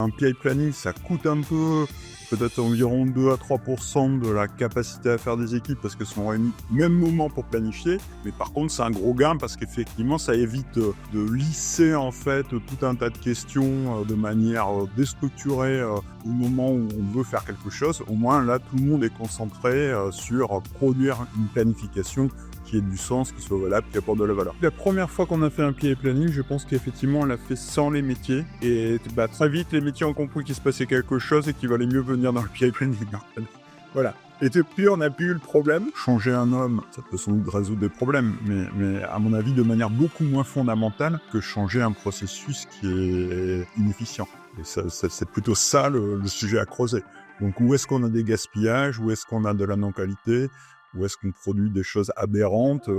Un PI planning, ça coûte un peu, peut-être environ 2 à 3% de la capacité à faire des équipes parce qu'elles sont réunies au même moment pour planifier. Mais par contre, c'est un gros gain parce qu'effectivement, ça évite de lisser en fait tout un tas de questions de manière déstructurée au moment où on veut faire quelque chose. Au moins, là, tout le monde est concentré sur produire une planification qui ait du sens, qui soit valable, qui apporte de la valeur. La première fois qu'on a fait un PI planning, je pense qu'effectivement, on l'a fait sans les métiers. Et très vite, les métiers ont compris qu'il se passait quelque chose et qu'il valait mieux venir dans le PI planning. Voilà. Et depuis, on n'a plus eu le problème. Changer un homme, ça peut sans doute résoudre des problèmes, mais à mon avis, de manière beaucoup moins fondamentale que changer un processus qui est inefficient. Et c'est plutôt ça le sujet à creuser. Donc, où est-ce qu'on a des gaspillages? Où est-ce qu'on a de la non-qualité? Où est-ce qu'on produit des choses aberrantes?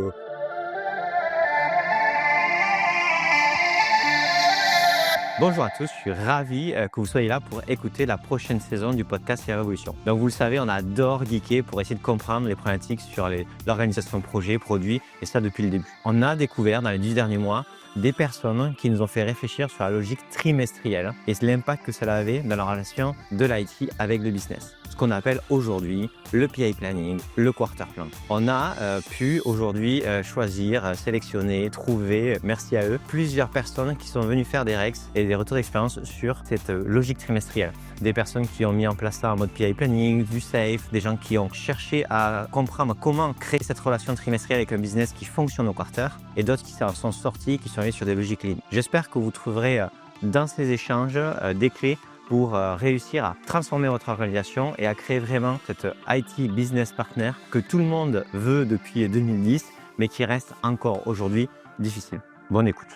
Bonjour à tous, je suis ravi que vous soyez là pour écouter la prochaine saison du podcast Les Révolutions. Donc vous le savez, on adore geeker pour essayer de comprendre les problématiques sur l'organisation projet, produit, et ça depuis le début. On a découvert dans les 10 derniers mois des personnes qui nous ont fait réfléchir sur la logique trimestrielle et l'impact que cela avait dans la relation de l'IT avec le business. Ce qu'on appelle aujourd'hui le PI planning, le quarter plan. On a pu aujourd'hui choisir, sélectionner, trouver, merci à eux, plusieurs personnes qui sont venues faire des rex et des retours d'expérience sur cette logique trimestrielle. Des personnes qui ont mis en place ça en mode PI planning, du safe, des gens qui ont cherché à comprendre comment créer cette relation trimestrielle avec un business qui fonctionne au quarter, et d'autres qui s'en sont sortis, qui sont allés sur des logiques lean. J'espère que vous trouverez dans ces échanges des clés pour réussir à transformer votre organisation et à créer vraiment cette IT business partner que tout le monde veut depuis 2010, mais qui reste encore aujourd'hui difficile. Bonne écoute.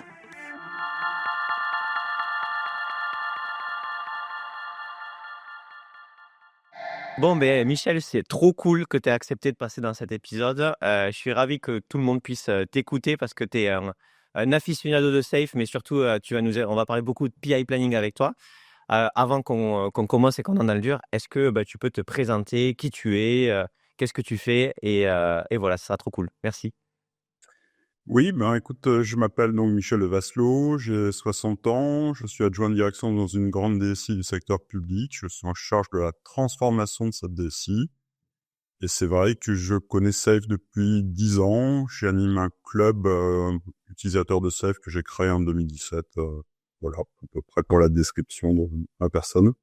Bon, Michel, c'est trop cool que tu aies accepté de passer dans cet épisode. Je suis ravi que tout le monde puisse t'écouter parce que tu es un aficionado de Safe, mais surtout, on va parler beaucoup de PI planning avec toi. Avant qu'on commence et qu'on en a le dur, est-ce que tu peux te présenter qui tu es, qu'est-ce que tu fais et voilà, ça sera trop cool. Merci. Oui, écoute, je m'appelle donc Michel Levasselot, j'ai 60 ans, je suis adjoint de direction dans une grande DSI du secteur public, je suis en charge de la transformation de cette DSI. Et c'est vrai que je connais Safe depuis 10 ans, j'anime un club utilisateur de Safe que j'ai créé en 2017, voilà, à peu près pour la description de ma personne.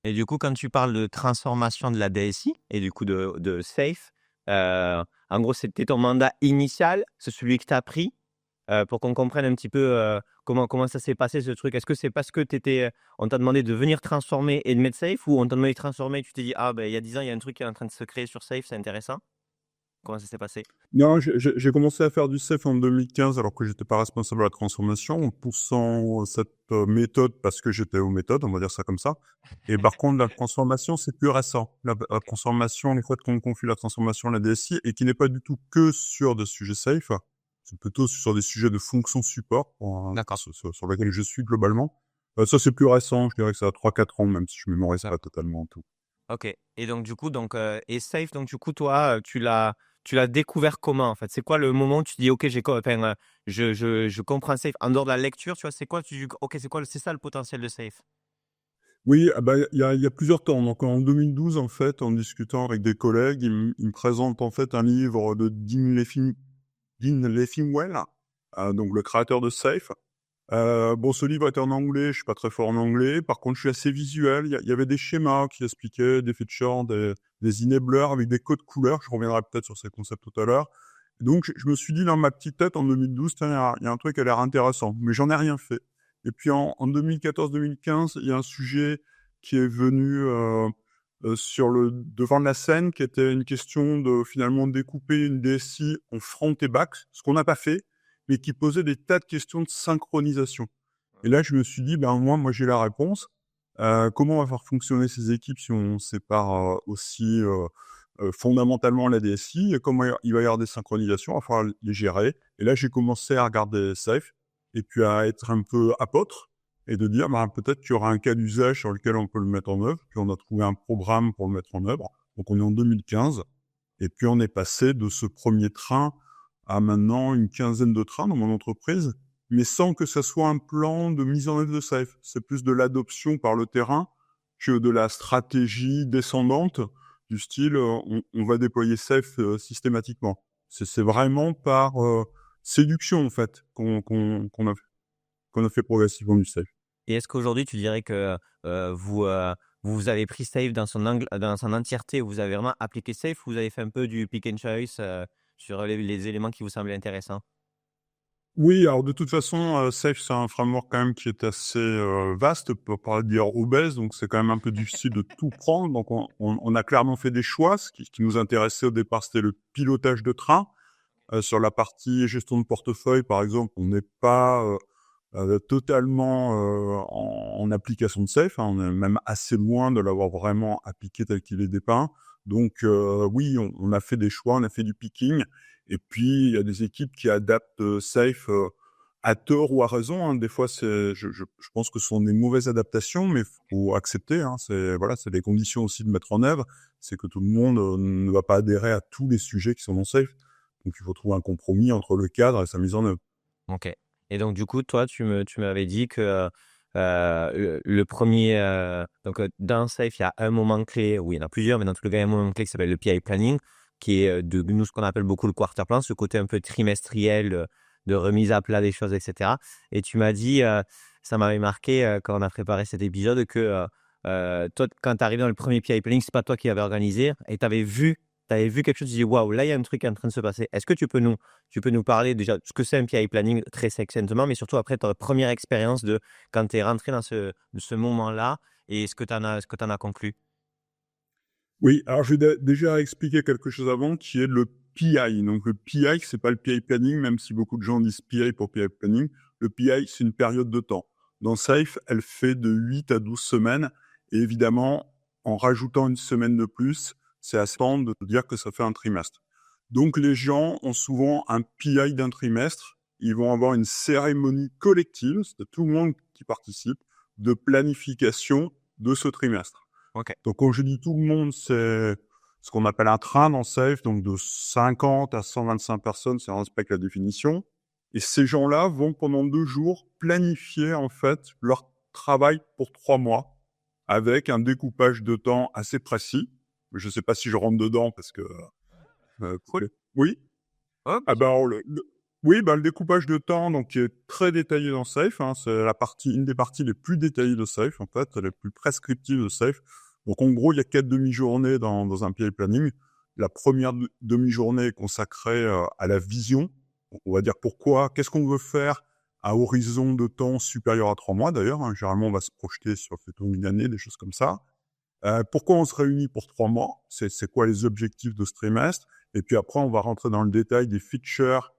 Et du coup, quand tu parles de transformation de la DSI et du coup de Safe, en gros, c'était ton mandat initial, c'est celui que tu as pris pour qu'on comprenne un petit peu comment ça s'est passé ce truc. Est-ce que c'est parce que on t'a demandé de venir transformer et de mettre Safe, ou on t'a demandé de transformer et tu t'es dit il y a 10 ans, il y a un truc qui est en train de se créer sur Safe, c'est intéressant? Comment ça s'est passé? Non, j'ai commencé à faire du Safe en 2015 alors que j'étais pas responsable de la transformation, en poussant cette méthode parce que j'étais aux méthodes, on va dire ça comme ça. Et par contre, la transformation, c'est plus récent. La transformation, le fait qu'on confie la transformation à la DSI et qui n'est pas du tout que sur des sujets Safe, c'est plutôt sur des sujets de fonction support D'accord. sur lesquels je suis globalement. Ça, c'est plus récent, je dirais que ça a 3-4 ans, même si je mémorise pas totalement tout. Ok. Et donc, du coup, et Safe, donc, du coup, toi, tu l'as découvert comment, en fait? C'est quoi le moment où tu dis, OK, je comprends Safe en dehors de la lecture, tu vois? C'est quoi, OK, c'est ça le potentiel de Safe? Oui, il y a plusieurs temps. Donc en 2012, en fait, en discutant avec des collègues, ils me présentent en fait un livre de Dean Leffingwell, donc le créateur de Safe. Bon, ce livre était en anglais, je suis pas très fort en anglais. Par contre, je suis assez visuel. Il y avait des schémas qui expliquaient des features, des enablers avec des codes couleurs. Je reviendrai peut-être sur ces concepts tout à l'heure. Donc, je me suis dit dans ma petite tête en 2012, tiens, il y a un truc qui a l'air intéressant, mais j'en ai rien fait. Et puis en 2014-2015, il y a un sujet qui est venu sur le devant de la scène, qui était une question de finalement découper une DSI en front et back, ce qu'on n'a pas fait, mais qui posait des tas de questions de synchronisation. Et là, je me suis dit, moi j'ai la réponse. Comment on va faire fonctionner ces équipes si on sépare aussi fondamentalement la DSI? Et comment il va y avoir des synchronisations, il va falloir les gérer. Et là, j'ai commencé à regarder Safe et puis à être un peu apôtre et de dire, peut-être qu'il y aura un cas d'usage sur lequel on peut le mettre en œuvre. Puis on a trouvé un programme pour le mettre en œuvre. Donc on est en 2015. Et puis on est passé de ce premier train à maintenant une quinzaine de trains dans mon entreprise. mais sans que ça soit un plan de mise en œuvre de safe. C'est plus de l'adoption par le terrain que de la stratégie descendante du style on va déployer safe systématiquement. C'est vraiment par séduction en fait qu'on a fait progressivement du safe. Et est-ce qu'aujourd'hui, tu dirais que vous avez pris Safe dans son entièreté, vous avez vraiment appliqué Safe, ou vous avez fait un peu du pick and choice sur les éléments qui vous semblaient intéressants? Oui, alors de toute façon, Safe, c'est un framework quand même qui est assez vaste, pour pas dire obèse, donc c'est quand même un peu difficile de tout prendre. Donc on a clairement fait des choix. Ce qui nous intéressait au départ, c'était le pilotage de train. Sur la partie gestion de portefeuille, par exemple, on n'est pas totalement en application de Safe, hein. On est même assez loin de l'avoir vraiment appliqué tel qu'il est dépeint. Donc oui, on a fait des choix, on a fait du picking. Et puis, il y a des équipes qui adaptent Safe à tort ou à raison, hein. Des fois, je pense que ce sont des mauvaises adaptations, mais faut accepter, hein. C'est les conditions aussi de mettre en œuvre. C'est que tout le monde ne va pas adhérer à tous les sujets qui sont dans Safe. Donc, il faut trouver un compromis entre le cadre et sa mise en œuvre. OK. Et donc du coup, toi, tu m'avais dit que, le 1er, donc, dans Safe, il y a un moment clé, ou il y en a plusieurs, mais dans tous les cas, il y a un moment clé qui s'appelle le PI planning, qui est, de nous, ce qu'on appelle beaucoup le quarter plan, ce côté un peu trimestriel, de remise à plat des choses, et cetera. Et tu m'as dit, ça m'avait marqué, quand on a préparé cet épisode, que, toi, quand tu arrivé dans le premier PI planning, c'est pas toi qui l'avais organisé, et tu avais vu quelque chose, tu dis: «Waouh, là, il y a un truc qui est en train de se passer». Est-ce que tu peux nous parler déjà de ce que c'est un PI planning très succinctement, mais surtout après ta première expérience de quand tu es rentré dans ce moment-là, et ce que tu en as conclu? Oui, alors je vais déjà expliquer quelque chose avant, qui est le PI. Donc le PI, c'est pas le PI planning, même si beaucoup de gens disent PI pour PI planning. Le PI, c'est une période de temps. Dans Safe, elle fait de 8 à 12 semaines. Et évidemment, en rajoutant une semaine de plus, c'est à ce temps de dire que ça fait un trimestre. Donc les gens ont souvent un PI d'un trimestre. Ils vont avoir une cérémonie collective, c'est tout le monde qui participe, de planification de ce trimestre. OK. Donc, quand je dis tout le monde, c'est ce qu'on appelle un train dans Safe, donc de 50 à 125 personnes, si on respecte la définition. Et ces gens-là vont, pendant 2 jours, planifier, en fait, leur travail pour 3 mois, avec un découpage de temps assez précis. Je ne sais pas si je rentre dedans parce que, Cool. oui? Ouais, Ah vas-y. ben, alors oui, bah, le découpage de temps, donc, qui est très détaillé dans Safe, hein. C'est une des parties les plus détaillées de Safe, en fait, les plus prescriptives de Safe. Donc, en gros, il y a 4 demi-journées dans un PI planning. La première demi-journée est consacrée à la vision. Donc, on va dire qu'est-ce qu'on veut faire à horizon de temps supérieur à 3 mois, d'ailleurs, hein. Généralement, on va se projeter sur plutôt une année, des choses comme ça. Pourquoi on se réunit pour 3 mois? C'est quoi les objectifs de ce trimestre? Et puis après, on va rentrer dans le détail des features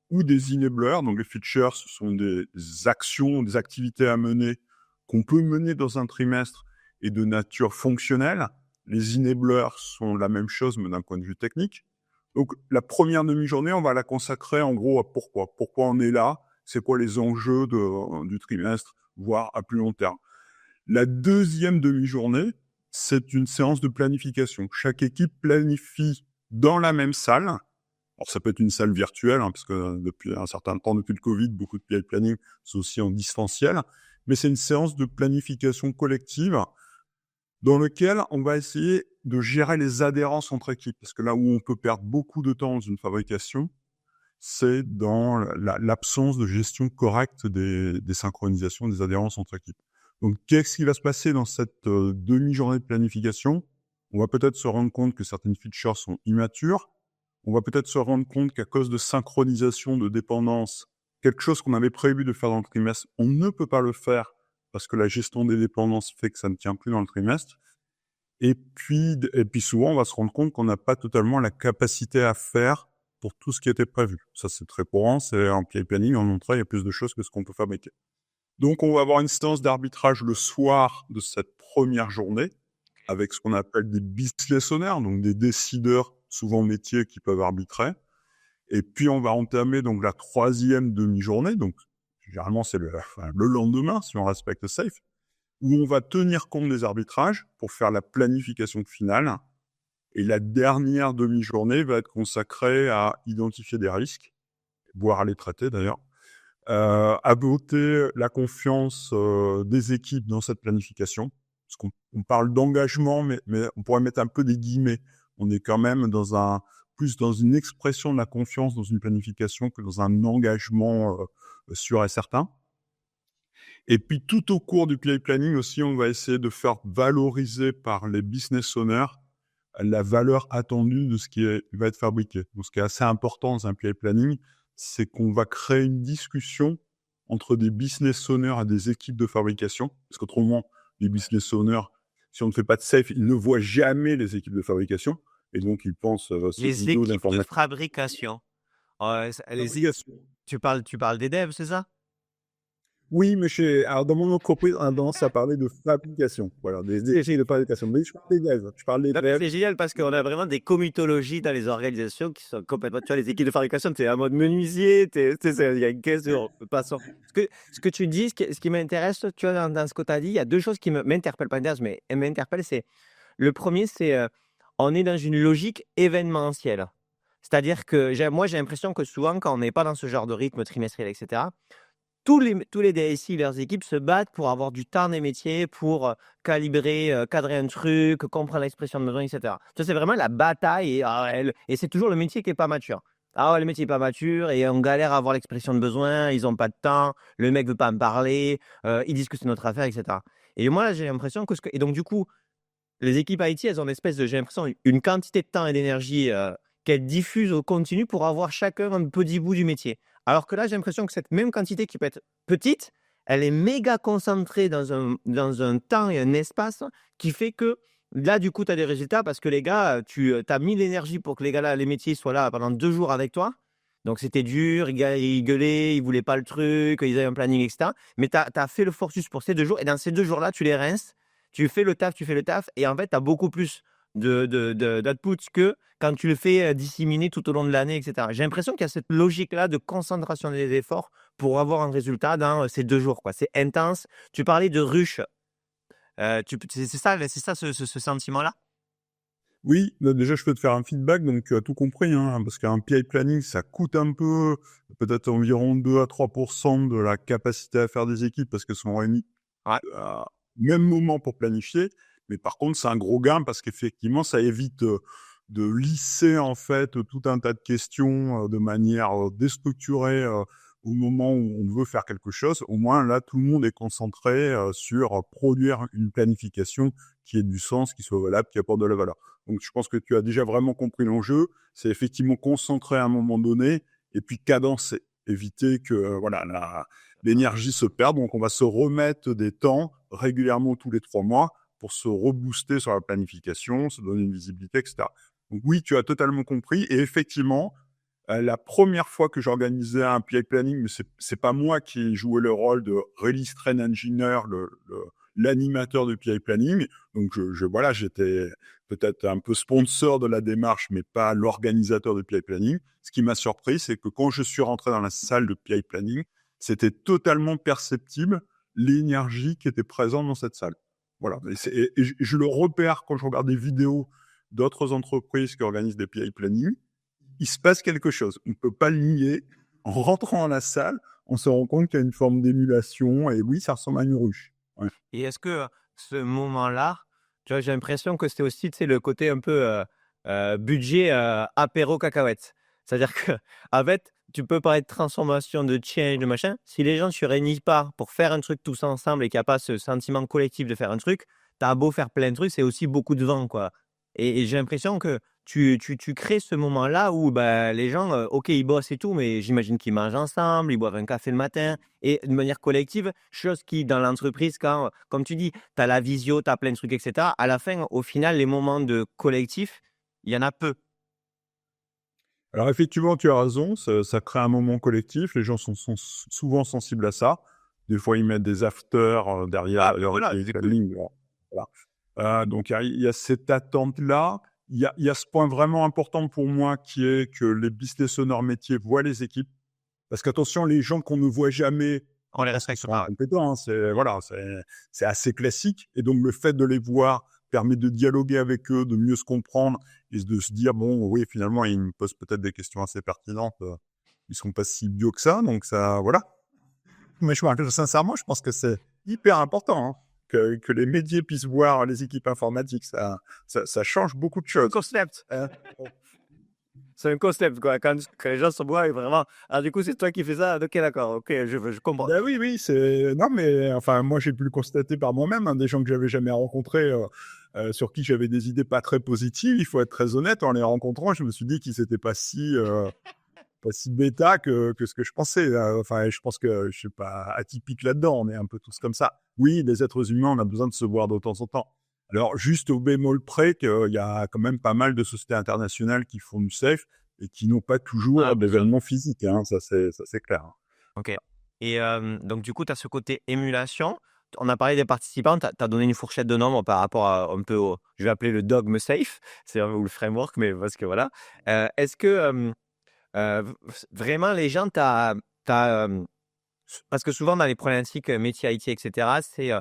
ou des enablers. Donc les features, ce sont des actions, des activités à mener qu'on peut mener dans un trimestre et de nature fonctionnelle. Les enablers sont la même chose, mais d'un point de vue technique. Donc la première demi-journée, on va la consacrer en gros à pourquoi. Pourquoi on est là? C'est quoi les enjeux du trimestre, voire à plus long terme. La deuxième demi-journée, c'est une séance de planification. Chaque équipe planifie dans la même salle. Alors, ça peut être une salle virtuelle, hein, parce que depuis un certain temps, depuis le Covid, beaucoup de PI planning, c'est aussi en distanciel. Mais c'est une séance de planification collective dans laquelle on va essayer de gérer les adhérences entre équipes. Parce que là où on peut perdre beaucoup de temps dans une fabrication, c'est dans l'absence de gestion correcte des synchronisations, des adhérences entre équipes. Donc, qu'est-ce qui va se passer dans cette demi-journée de planification? On va peut-être se rendre compte que certaines features sont immatures. On va peut-être se rendre compte qu'à cause de synchronisation, de dépendance, quelque chose qu'on avait prévu de faire dans le trimestre, on ne peut pas le faire parce que la gestion des dépendances fait que ça ne tient plus dans le trimestre. Et puis souvent, on va se rendre compte qu'on n'a pas totalement la capacité à faire pour tout ce qui était prévu. Ça, c'est très courant. C'est en PI planning, on montre il y a plus de choses que ce qu'on peut fabriquer. Donc, on va avoir une séance d'arbitrage le soir de cette première journée avec ce qu'on appelle des business owners, donc des décideurs, souvent métiers, qui peuvent arbitrer. Et puis, on va entamer donc la troisième demi-journée. Donc, généralement, c'est le lendemain, si on respecte Safe, où on va tenir compte des arbitrages pour faire la planification finale. Et la dernière demi-journée va être consacrée à identifier des risques, voire à les traiter d'ailleurs, voter la confiance des équipes dans cette planification. Parce qu'on parle d'engagement, mais on pourrait mettre un peu des guillemets. On est quand même plus dans une expression de la confiance dans une planification que dans un engagement sûr et certain. Et puis, tout au cours du PI planning aussi, on va essayer de faire valoriser par les business owners la valeur attendue de ce qui va être fabriqué. Donc, ce qui est assez important dans un PI planning, c'est qu'on va créer une discussion entre des business owners et des équipes de fabrication. Parce qu'autrement, les business owners, si on ne fait pas de safe, ils ne voient jamais les équipes de fabrication. Et donc, ils pensent ce Les niveau équipes de d'information. fabrication. Fabrication. Tu parles des devs, c'est ça? Oui, mais alors dans mon entreprise, on a tendance à parler de fabrication. Voilà, des échecs de fabrication. Mais je parle des devs. Je parle des Non, mais devs. c'est génial parce qu'on a vraiment des comitologies dans les organisations qui sont complètement. Tu vois, les équipes de fabrication, tu es en mode menuisier, il y a une question. Passons. Ce que tu dis, ce qui m'intéresse, tu vois, dans ce que tu as dit, il y a deux choses qui m'interpellent, pas m'intéressent, mais elles m'interpellent. C'est le premier, c'est on est dans une logique événementielle. C'est-à-dire que moi, j'ai l'impression que souvent, quand on n'est pas dans ce genre de rythme trimestriel, etc., tous les DSI et leurs équipes se battent pour avoir du temps des métiers, pour calibrer, cadrer un truc, comprendre l'expression de besoin, etc. Ça, c'est vraiment la bataille et c'est toujours le métier qui n'est pas mature. Ah ouais, le métier n'est pas mature et on galère à avoir l'expression de besoin, ils n'ont pas de temps, le mec ne veut pas me parler, ils disent que c'est notre affaire, etc. Et moi, là, j'ai l'impression que et donc, du coup, les équipes IT, elles ont j'ai l'impression, une quantité de temps et d'énergie qu'elles diffusent au continu pour avoir chacun un petit bout du métier. Alors que là, j'ai l'impression que cette même quantité qui peut être petite, elle est méga concentrée dans un temps et un espace qui fait que là, du coup, tu as des résultats parce que les gars, tu as mis l'énergie pour que les gars, là, les métiers soient là pendant 2 jours avec toi. Donc, c'était dur, ils gueulaient, ils voulaient pas le truc, ils avaient un planning, etc. Mais tu as fait le fortus pour ces 2 jours et dans ces 2 jours-là, tu les rinces. Tu fais le taf et en fait, tu as beaucoup plus d'output que quand tu le fais disséminer tout au long de l'année, etc. J'ai l'impression qu'il y a cette logique-là de concentration des efforts pour avoir un résultat dans ces 2 jours, quoi. C'est intense. Tu parlais de rush. C'est ça ce sentiment-là? Oui, déjà, je peux te faire un feedback, donc tu as tout compris, hein, parce qu'un PI planning, ça coûte un peu, peut-être environ 2 à 3% de la capacité à faire des équipes, parce qu'elles sont réunies Ouais. au même moment pour planifier. Mais par contre, c'est un gros gain, parce qu'effectivement, ça évite de lisser, en fait, tout un tas de questions de manière déstructurée au moment où on veut faire quelque chose. Au moins, là, tout le monde est concentré sur produire une planification qui ait du sens, qui soit valable, qui apporte de la valeur. Donc, je pense que tu as déjà vraiment compris l'enjeu. C'est effectivement concentrer à un moment donné et puis cadencer, éviter que l'énergie se perde. Donc, on va se remettre des temps régulièrement tous les 3 mois pour se rebooster sur la planification, se donner une visibilité, etc. Donc oui, tu as totalement compris. Et effectivement, la première fois que j'organisais un PI planning, mais c'est pas moi qui jouais le rôle de release train engineer, l'animateur de PI planning. Donc voilà, j'étais peut-être un peu sponsor de la démarche, mais pas l'organisateur de PI planning. Ce qui m'a surpris, c'est que quand je suis rentré dans la salle de PI planning, c'était totalement perceptible l'énergie qui était présente dans cette salle. Voilà. Et je le repère quand je regarde des vidéos d'autres entreprises qui organisent des PI planning. Il se passe quelque chose. On ne peut pas le nier. En rentrant à la salle, on se rend compte qu'il y a une forme d'émulation. Et oui, ça ressemble à une ruche. Ouais. Et est-ce que ce moment-là, tu vois, j'ai l'impression que c'était aussi, tu sais, le côté un peu budget apéro cacahuètes. C'est-à-dire que, en fait, tu peux parler de transformation, de change, de machin. Si les gens ne se réunissent pas pour faire un truc tous ensemble et qu'il n'y a pas ce sentiment collectif de faire un truc, tu as beau faire plein de trucs, c'est aussi beaucoup de vent, quoi. Et j'ai l'impression que tu crées ce moment-là où bah, les gens, OK, ils bossent et tout, mais j'imagine qu'ils mangent ensemble, ils boivent un café le matin et de manière collective, chose qui, dans l'entreprise, quand, comme tu dis, tu as la visio, tu as plein de trucs, etc. À la fin, au final, les moments de collectif, il y en a peu. Alors effectivement, tu as raison. Ça crée un moment collectif. Les gens sont souvent sensibles à ça. Des fois, ils mettent des afters derrière leur voilà, planning. Voilà. Donc, il y a cette attente-là. Il y a ce point vraiment important pour moi qui est que les business owners métiers voient les équipes. Parce qu'attention, les gens qu'on ne voit jamais on les parce qu'ils respecte sont pas. compétents, c'est assez classique. Et donc, le fait de les voir permet de dialoguer avec eux, de mieux se comprendre et de se dire, bon, oui, finalement, ils me posent peut-être des questions assez pertinentes. Ils sont pas si idiots que ça. Donc, ça, voilà. Mais sincèrement, je pense que c'est hyper important, hein, que les métiers puissent voir les équipes informatiques. Ça change beaucoup de C'est un choses. concept. Hein. C'est un concept, quoi. Quand les gens se voient, et vraiment. Ah, du coup, c'est toi qui fais ça? Ok, d'accord. Ok, je comprends. Ben oui, oui, c'est non, mais enfin, moi, j'ai pu le constater par moi-même, hein, des gens que j'avais jamais rencontrés, sur qui j'avais des idées pas très positives. Il faut être très honnête, en les rencontrant, je me suis dit qu'ils n'étaient pas si bêta que ce que je pensais. Enfin, je pense que je suis pas atypique là-dedans. On est un peu tous comme ça. Oui, les êtres humains, on a besoin de se voir de temps en temps. Alors, juste au bémol près qu'il y a quand même pas mal de sociétés internationales qui font du safe et qui n'ont pas toujours d'événements physiques. Hein, ça, c'est clair. Hein. Ok. Et donc, du coup, tu as ce côté émulation. On a parlé des participants, tu as donné une fourchette de nombres par rapport à un peu au, je vais appeler le dogme safe, ou le framework, mais parce que voilà. Est-ce que vraiment les gens, parce que souvent dans les problématiques métier IT, etc., c'est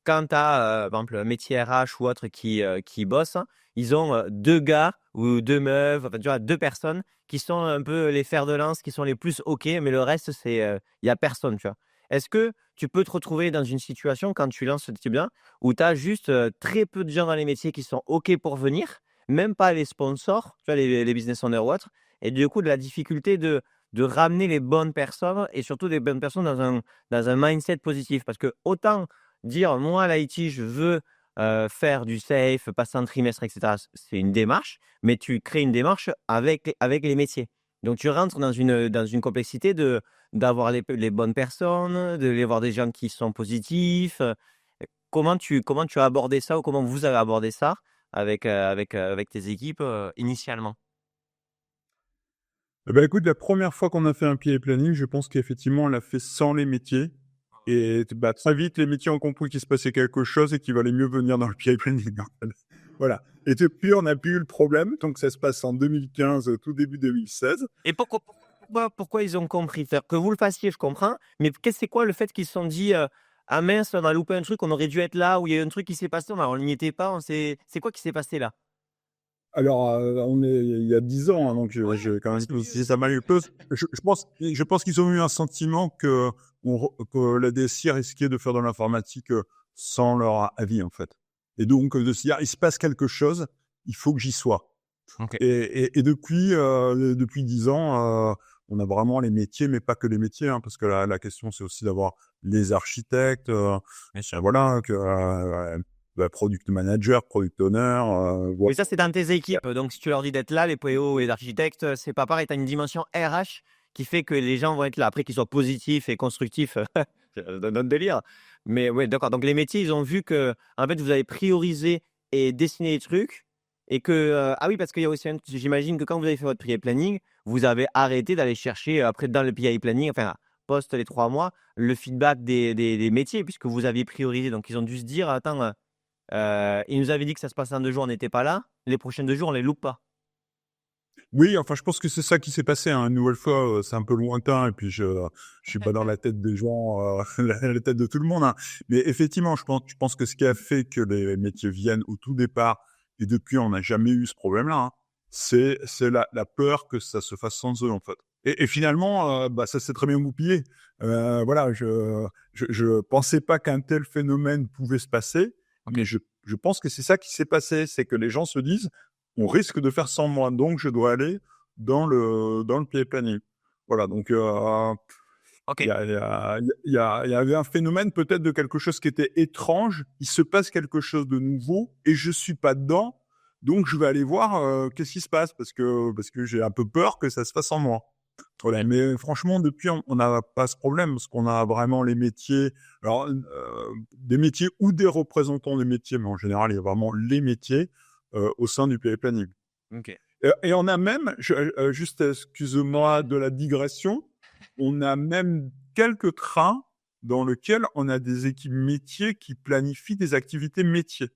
quand tu as, par exemple, un métier RH ou autre qui bosse, hein, ils ont deux gars ou deux meufs, enfin, tu vois, deux personnes qui sont un peu les fers de lance, qui sont les plus OK, mais le reste, il n'y a personne, tu vois. Est-ce que tu peux te retrouver dans une situation quand tu lances ce type bien où tu as juste très peu de gens dans les métiers qui sont OK pour venir, même pas les sponsors, tu vois, les business owners ou autres, et du coup, de la difficulté de ramener les bonnes personnes et surtout des bonnes personnes dans un mindset positif. Parce que autant dire, moi, à l'IT, je veux faire du safe, passer un trimestre, etc., c'est une démarche, mais tu crées une démarche avec les métiers. Donc, tu rentres dans une complexité d'avoir les bonnes personnes, de les voir des gens qui sont positifs. Comment tu as abordé ça ou comment vous avez abordé ça avec tes équipes initialement? Eh ben, écoute, la première fois qu'on a fait un PA planning, je pense qu'effectivement, on l'a fait sans les métiers. Et bah, très vite, les métiers ont compris qu'il se passait quelque chose et qu'il valait mieux venir dans le PA planning. Voilà. Et depuis, on n'a plus eu le problème. Donc, ça se passe en 2015, tout début 2016. Et pourquoi ils ont compris? C'est-à-dire que vous le fassiez, je comprends, mais c'est quoi le fait qu'ils se sont dit ah mince, on a loupé un truc, on aurait dû être là, ou il y a eu un truc qui s'est passé, on n'y était pas, c'est quoi qui s'est passé là? Alors, on est il y a 10 ans, hein, donc je quand même si ça m'a eu peu. Je pense qu'ils ont eu un sentiment que la DSI risquait de faire de l'informatique, sans leur avis, en fait. Et donc, de se dire: «Il se passe quelque chose, il faut que j'y sois». Ok. Et depuis 10 ans, on a vraiment les métiers, mais pas que les métiers, hein, parce que la question, c'est aussi d'avoir les architectes, Bien sûr. voilà, product manager, product owner, Mais ça, c'est dans tes équipes. Donc, si tu leur dis d'être là, les PO et les architectes, c'est pas pareil. Tu as une dimension RH qui fait que les gens vont être là. Après, qu'ils soient positifs et constructifs, c'est un autre délire. Mais oui, d'accord. Donc, les métiers, ils ont vu que, en fait, vous avez priorisé et dessiné les trucs. Et que, ah oui, parce qu'il y a aussi j'imagine que quand vous avez fait votre PI planning, vous avez arrêté d'aller chercher après dans le PI planning, enfin, post les 3 mois, le feedback des métiers, puisque vous aviez priorisé. Donc, ils ont dû se dire, attends, il nous avait dit que ça se passait en 2 jours, on n'était pas là. Les prochains 2 jours, on les loupe pas. Oui, enfin, je pense que c'est ça qui s'est passé, hein. Une nouvelle fois, c'est un peu lointain et puis je suis pas dans la tête des gens, la tête de tout le monde, hein. Mais effectivement, je pense que ce qui a fait que les métiers viennent au tout départ et depuis, on n'a jamais eu ce problème-là, hein, c'est la peur que ça se fasse sans eux, en fait. Et finalement, bah, ça s'est très bien goupillé. Voilà, je pensais pas qu'un tel phénomène pouvait se passer, Ok. mais je pense que c'est ça qui s'est passé. C'est que les gens se disent: «On risque de faire sans moi, donc je dois aller dans le PA planning». Voilà, donc Ok. il y avait un phénomène peut-être de quelque chose qui était étrange. Il se passe quelque chose de nouveau et je suis pas dedans, donc je vais aller voir, qu'est-ce qui se passe parce que j'ai un peu peur que ça se fasse sans moi. Voilà, mais franchement depuis on n'a pas ce problème parce qu'on a vraiment les métiers alors, des métiers ou des représentants des métiers, mais en général, il y a vraiment les métiers, au sein du PA planning. Ok. Et on a même, juste excuse-moi de la digression, on a même quelques trains dans lesquels on a des équipes métiers qui planifient des activités métiers.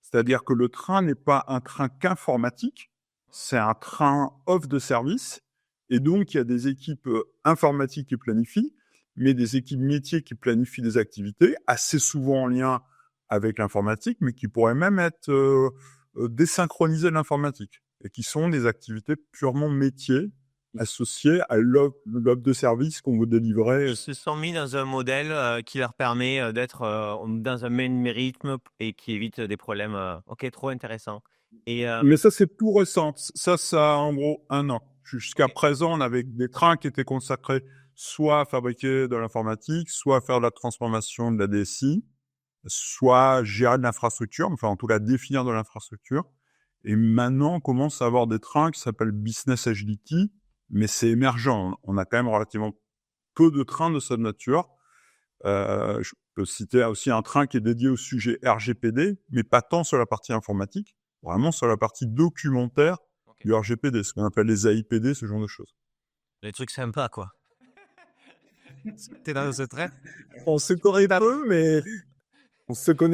C'est-à-dire que le train n'est pas un train qu'informatique, c'est un train offre de service et donc il y a des équipes, informatiques qui planifient, mais des équipes métiers qui planifient des activités assez souvent en lien avec l'informatique, mais qui pourraient même être, désynchronisées de l'informatique et qui sont des activités purement métiers, associé à l'offre de service qu'on veut délivrer. Ils se sont mis dans un modèle qui leur permet d'être dans un même rythme et qui évite des problèmes. Ok, trop intéressant. Et Mais ça, c'est tout récent. Ça a en gros 1 an. Jusqu'à ok, présent, on avait des trains qui étaient consacrés soit à fabriquer de l'informatique, soit à faire de la transformation de la DSI, soit gérer de l'infrastructure, enfin en tout cas définir de l'infrastructure. Et maintenant, on commence à avoir des trains qui s'appellent Business Agility, mais c'est émergent. On a quand même relativement peu de trains de cette nature. Je peux citer aussi un train qui est dédié au sujet RGPD, mais pas tant sur la partie informatique, vraiment sur la partie documentaire ok. du RGPD, ce qu'on appelle les AIPD, ce genre de choses. Les trucs sympas, quoi. T'es dans ce train? On se connaît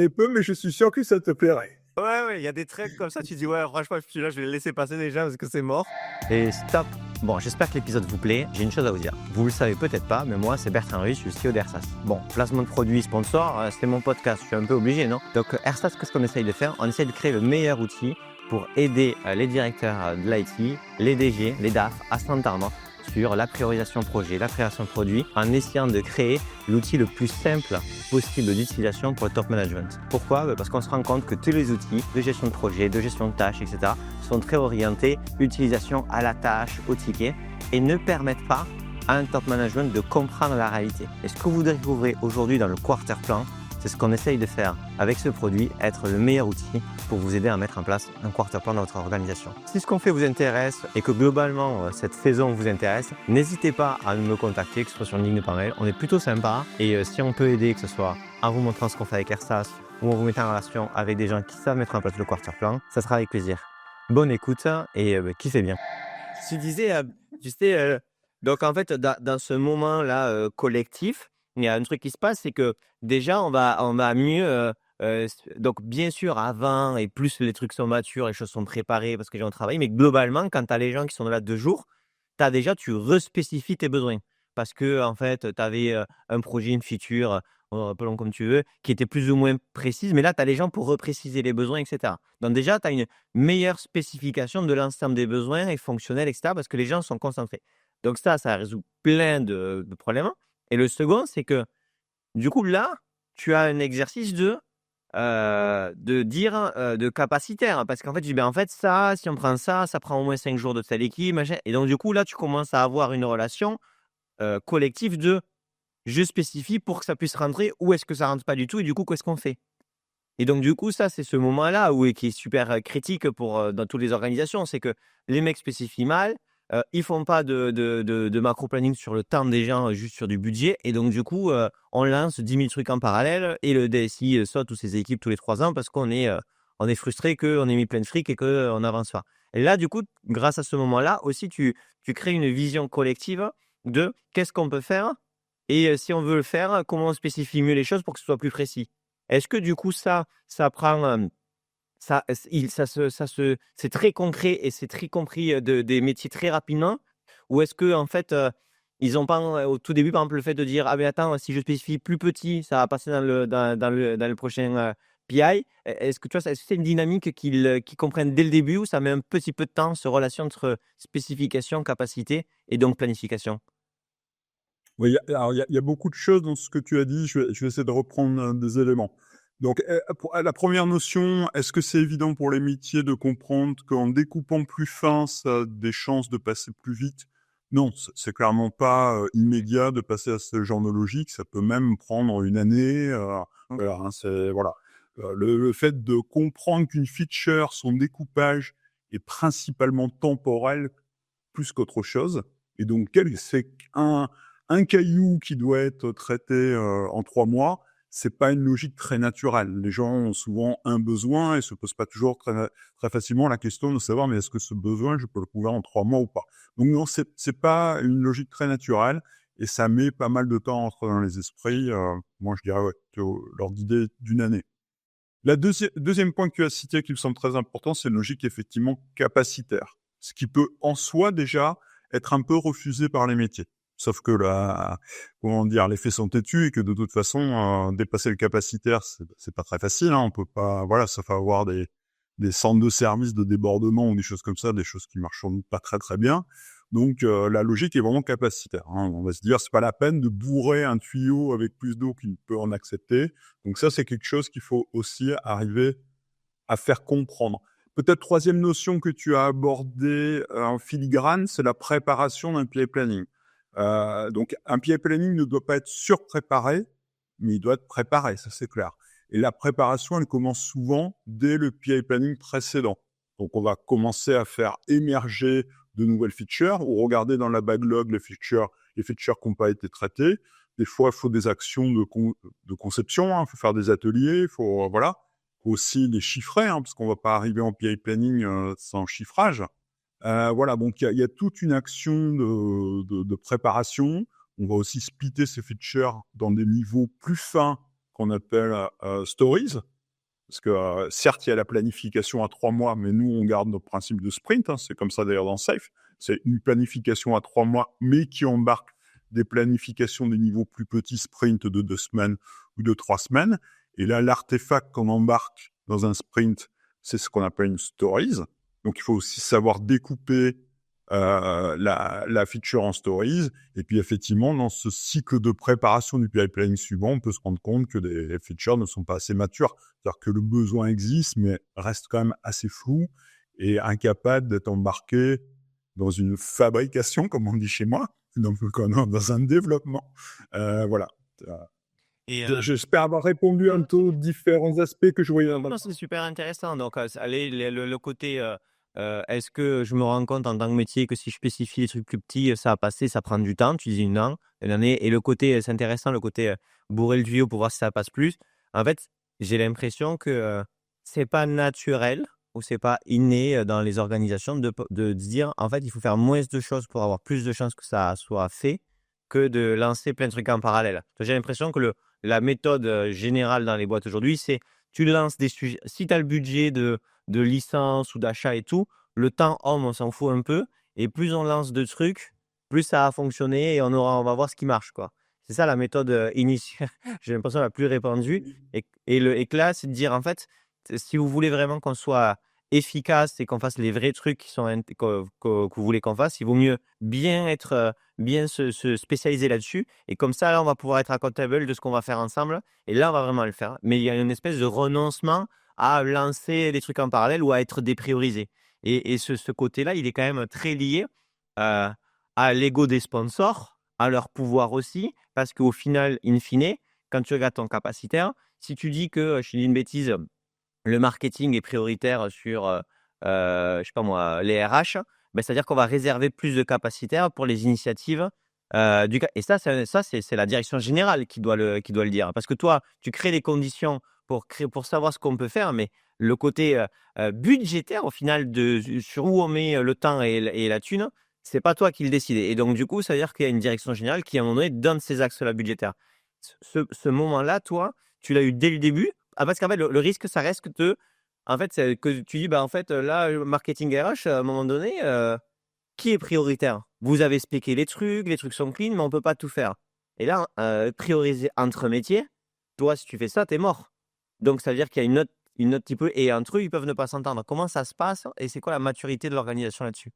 peu, mais je suis sûr que ça te plairait. Ouais, ouais, il y a des trucs comme ça, tu dis, ouais, franchement, celui-là, je vais le laisser passer déjà parce que c'est mort. Et stop. Bon, j'espère que l'épisode vous plaît. J'ai une chose à vous dire. Vous le savez peut-être pas, mais moi, c'est Bertrand Ruiz, je suis CEO d'Ersas. Bon, placement de produit sponsor, c'est mon podcast, je suis un peu obligé, non? Donc, Ersas, qu'est-ce qu'on essaye de faire? On essaye de créer le meilleur outil pour aider les directeurs de l'IT, les DG, les DAF à s'entendre sur la priorisation projet, la création de produits, en essayant de créer l'outil le plus simple possible d'utilisation pour le top management. Pourquoi? Parce qu'on se rend compte que tous les outils de gestion de projet, de gestion de tâches, etc. sont très orientés utilisation à la tâche, au ticket, et ne permettent pas à un top management de comprendre la réalité. Et ce que vous découvrez aujourd'hui dans le quarter plan, c'est ce qu'on essaye de faire avec ce produit, être le meilleur outil pour vous aider à mettre en place un quarter plan dans votre organisation. Si ce qu'on fait vous intéresse et que globalement cette saison vous intéresse, n'hésitez pas à me contacter, que ce soit sur une ligne par mail. On est plutôt sympa et si on peut aider, que ce soit en vous montrant ce qu'on fait avec Ersas ou en vous mettant en relation avec des gens qui savent mettre en place le quarter plan, ça sera avec plaisir. Bonne écoute et kiffez bien. Tu disais, tu sais, donc en fait, dans ce moment-là collectif, il y a un truc qui se passe, c'est que déjà, on va mieux. Donc, bien sûr, avant, et plus les trucs sont matures, les choses sont préparées parce que les gens travaillent, mais globalement, quand tu as les gens qui sont là 2 jours, tu respécifies tes besoins. Parce que, en fait, tu avais un projet, une feature, appelons comme tu veux, qui était plus ou moins précise, mais là, tu as les gens pour repréciser les besoins, etc. Donc, déjà, tu as une meilleure spécification de l'ensemble des besoins et fonctionnels, etc., parce que les gens sont concentrés. Donc, ça résout plein de problèmes. Et le second, c'est que, du coup, là, tu as un exercice de dire de capacitaire. Parce qu'en fait, tu dis, ben, en fait, ça, si on prend ça, ça prend au moins 5 jours de telle équipe, machin. Et donc, du coup, là, tu commences à avoir une relation collective de je spécifie pour que ça puisse rentrer ou est-ce que ça rentre pas du tout et du coup, qu'est-ce qu'on fait? Et donc, du coup, ça, c'est ce moment-là qui est super critique dans toutes les organisations. C'est que les mecs spécifient mal, ils font pas de macro-planning sur le temps des gens, juste sur du budget. Et donc, du coup, on lance 10 000 trucs en parallèle et le DSI saute ou ses équipes tous les 3 ans parce qu'on est frustré qu'on ait mis plein de fric et qu'on n'avance pas. Et là, du coup, grâce à ce moment-là, aussi, tu crées une vision collective de qu'est-ce qu'on peut faire et si on veut le faire, comment on spécifie mieux les choses pour que ce soit plus précis. Est-ce que du coup ça prend, ça il ça se c'est très concret et c'est très compris, des métiers très rapidement? Ou est-ce qu'en fait, ils ont pas, au tout début, par exemple, le fait de dire: «Ah mais attends, si je spécifie plus petit, ça va passer dans le prochain, PI». Est-ce que tu vois, est-ce que c'est une dynamique qu'ils comprennent dès le début ou ça met un petit peu de temps, cette relation entre spécification, capacité et donc planification? Oui, il y a beaucoup de choses dans ce que tu as dit. Je vais essayer de reprendre des éléments. Donc, la première notion, est-ce que c'est évident pour les métiers de comprendre qu'en découpant plus fin, ça a des chances de passer plus vite? Non, c'est clairement pas immédiat de passer à ce genre de logique. Ça peut même prendre une année. OK. Voilà, hein, voilà. Le fait de comprendre qu'une feature, son découpage est principalement temporel plus qu'autre chose. Et donc, c'est un caillou qui doit être traité en 3 mois, c'est pas une logique très naturelle. Les gens ont souvent un besoin et se posent pas toujours très facilement la question de savoir mais est-ce que ce besoin, je peux le couvrir en 3 mois ou pas. Donc non, c'est pas une logique très naturelle et ça met pas mal de temps à entrer dans les esprits. Moi, je dirais ouais, l'ordre d'idée d'une année. La deuxième point que tu as cité qui me semble très important, c'est une logique effectivement capacitaire. Ce qui peut en soi déjà être un peu refusé par les métiers. Sauf que là, comment dire, les faits sont têtus et que de toute façon, dépasser le capacitaire, c'est pas très facile. Hein. On peut pas, voilà, sauf avoir des centres de services de débordement ou des choses comme ça, des choses qui marchent pas très très bien. Donc, la logique est vraiment capacitaire, hein. On va se dire, c'est pas la peine de bourrer un tuyau avec plus d'eau qu'il ne peut en accepter. Donc ça, c'est quelque chose qu'il faut aussi arriver à faire comprendre. Peut-être troisième notion que tu as abordée en filigrane, c'est la préparation d'un PI planning. Donc un PI planning ne doit pas être surpréparé, mais il doit être préparé, ça c'est clair. Et la préparation, elle commence souvent dès le PI planning précédent. Donc on va commencer à faire émerger de nouvelles features ou regarder dans la backlog les features qui n'ont pas été traitées. Des fois, il faut des actions de conception, hein, il faut faire des ateliers, il faut voilà, faut aussi les chiffrer, hein, parce qu'on va pas arriver en PI planning sans chiffrage. Voilà, donc il y a toute une action de préparation. On va aussi splitter ces features dans des niveaux plus fins qu'on appelle stories. Parce que certes, il y a la planification à 3 mois, mais nous, on garde notre principe de sprint. Hein, c'est comme ça d'ailleurs dans Safe. C'est une planification à 3 mois, mais qui embarque des planifications des niveaux plus petits, sprint de 2 semaines ou de 3 semaines. Et là, l'artefact qu'on embarque dans un sprint, c'est ce qu'on appelle une stories. Donc, il faut aussi savoir découper la feature en stories. Et puis, effectivement, dans ce cycle de préparation du PI planning suivant, on peut se rendre compte que les features ne sont pas assez matures. C'est-à-dire que le besoin existe, mais reste quand même assez flou et incapable d'être embarqué dans une fabrication, comme on dit chez moi, donc dans un développement. Voilà. Et J'espère avoir répondu un peu aux différents aspects que je voyais dans non, c'est super intéressant. Donc, allez, le côté, est-ce que je me rends compte en tant que métier que si je spécifie les trucs plus petits, ça va passer, ça prend du temps, tu dis une année. Et le côté, c'est intéressant, le côté bourrer le tuyau pour voir si ça passe plus. En fait, j'ai l'impression que c'est pas naturel ou c'est pas inné dans les organisations de se dire, en fait, il faut faire moins de choses pour avoir plus de chances que ça soit fait que de lancer plein de trucs en parallèle. J'ai l'impression que la méthode générale dans les boîtes aujourd'hui, c'est tu lances des sujets. Si tu as le budget de licence ou d'achat et tout, le temps homme, on s'en fout un peu. Et plus on lance de trucs, plus ça va fonctionner et on va voir ce qui marche, quoi. C'est ça la méthode initiale, j'ai l'impression la plus répandue. Et que là, c'est de dire, en fait, si vous voulez vraiment qu'on soit efficace et qu'on fasse les vrais trucs que vous voulez qu'on fasse, il vaut mieux bien être, bien se spécialiser là-dessus. Et comme ça, là, on va pouvoir être accountable de ce qu'on va faire ensemble. Et là, on va vraiment le faire. Mais il y a une espèce de renoncement à lancer des trucs en parallèle ou à être dépriorisé. Et ce côté-là, il est quand même très lié à l'ego des sponsors, à leur pouvoir aussi, parce qu'au final, in fine, quand tu regardes ton capacitaire, si tu dis que, je te dis une bêtise, le marketing est prioritaire sur, je sais pas moi, les RH, ben, c'est-à-dire qu'on va réserver plus de capacitaires pour les initiatives, et c'est la direction générale qui doit le dire. Parce que toi, tu crées les conditions pour savoir ce qu'on peut faire, mais le côté, budgétaire au final sur où on met le temps et la thune, c'est pas toi qui le décides. Et donc du coup, ça veut dire qu'il y a une direction générale qui, à un moment donné, donne ces axes-là budgétaires. Ce moment-là, toi, tu l'as eu dès le début? Ah, parce qu'en fait, le risque, ça reste en fait, c'est que tu dis, bah, en fait, là, marketing RH, à un moment donné, qui est prioritaire? Vous avez spéqué les trucs sont clean, mais on peut pas tout faire. Et là, prioriser entre métiers, toi, si tu fais ça, tu es mort. Donc, ça veut dire qu'il y a une autre type et entre eux, ils peuvent ne pas s'entendre. Comment ça se passe et c'est quoi la maturité de l'organisation là-dessus?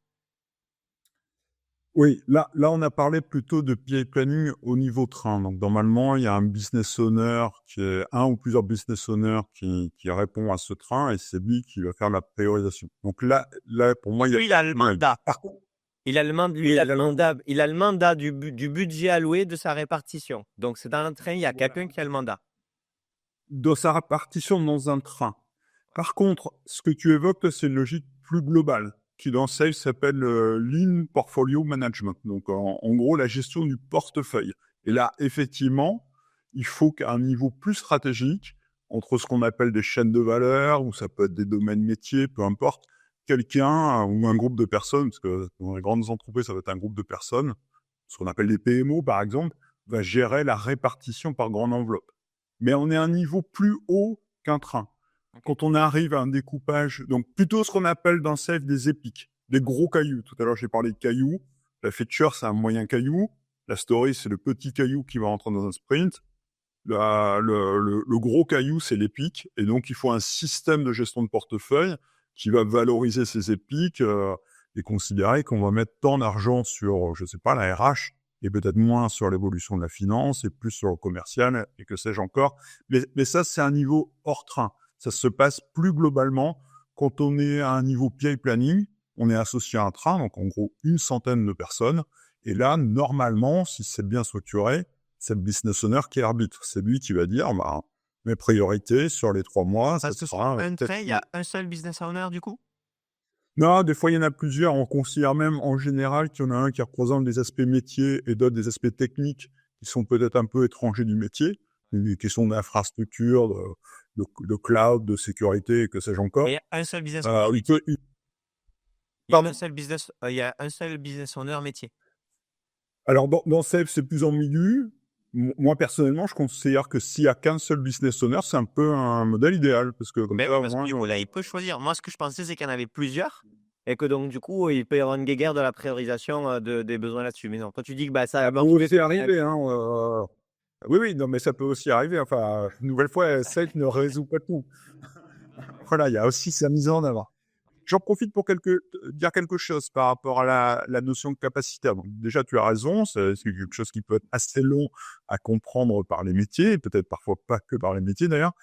Oui, là, on a parlé plutôt de PI planning au niveau train. Donc, normalement, il y a un business owner un ou plusieurs business owners qui répond à ce train et c'est lui qui va faire la priorisation. Donc là, pour moi, il y a. Lui, il a le Ouais. mandat. Par contre, Il a le mandat du budget alloué de sa répartition. Donc, c'est dans le train, il y a quelqu'un qui a le mandat. dans sa répartition dans un train. Par contre, ce que tu évoques, c'est une logique plus globale qui dans Sales s'appelle Lean Portfolio Management. Donc, en gros, la gestion du portefeuille. Et là, effectivement, il faut qu'à un niveau plus stratégique, entre ce qu'on appelle des chaînes de valeur, ou ça peut être des domaines métiers, peu importe, quelqu'un ou un groupe de personnes, parce que dans les grandes entreprises, ça va être un groupe de personnes, ce qu'on appelle des PMO, par exemple, va gérer la répartition par grande enveloppe. Mais on est à un niveau plus haut qu'un train. Quand on arrive à un découpage, donc plutôt ce qu'on appelle dans Safe des épiques, des gros cailloux. Tout à l'heure, j'ai parlé de cailloux. La feature, c'est un moyen caillou. La story, c'est le petit caillou qui va rentrer dans un sprint. Le gros caillou, c'est l'épique. Et donc, il faut un système de gestion de portefeuille qui va valoriser ces épiques, et considérer qu'on va mettre tant d'argent sur, je sais pas, la RH, et peut-être moins sur l'évolution de la finance, et plus sur le commercial, et que sais-je encore. Mais ça, c'est un niveau hors train. Ça se passe plus globalement quand on est à un niveau PI planning, on est associé à un train, donc en gros une centaine de personnes. Et là, normalement, si c'est bien structuré, c'est le business owner qui arbitre. C'est lui qui va dire, bah, mes priorités sur les 3 mois, ça Parce que sur sera un peut-être... trait, il y a un seul business owner du coup? Non, des fois, il y en a plusieurs. On considère même en général qu'il y en a un qui représente des aspects métiers et d'autres des aspects techniques qui sont peut-être un peu étrangers du métier. Des questions d'infrastructure, de cloud, de sécurité, que sais-je Et il encore. y a un seul business Il peut... il- il y a Pardon. un seul business, il y a un seul business owner métier. Alors, dans Safe, c'est plus ambigu. Moi, personnellement, je considère que s'il y a qu'un seul business owner, c'est un peu un modèle idéal. Parce que comme Ben ça, oui, au parce que moins... du coup, là, il peut choisir. Moi, ce que je pensais, c'est qu'il y en avait plusieurs et que donc, du coup, il peut y avoir une guéguerre de la priorisation des besoins là-dessus. Mais non, toi, tu dis que bah, ça Ah va bah, marcher. oui, c'est arrivé, hein. Oui, oui, non, mais ça peut aussi arriver. Enfin, une nouvelle fois, Safe ne résout pas tout. Voilà, il y a aussi sa mise en œuvre. J'en profite pour dire quelque chose par rapport à la notion de capacitaire. Donc, déjà, tu as raison, c'est quelque chose qui peut être assez long à comprendre par les métiers, peut-être parfois pas que par les métiers d'ailleurs.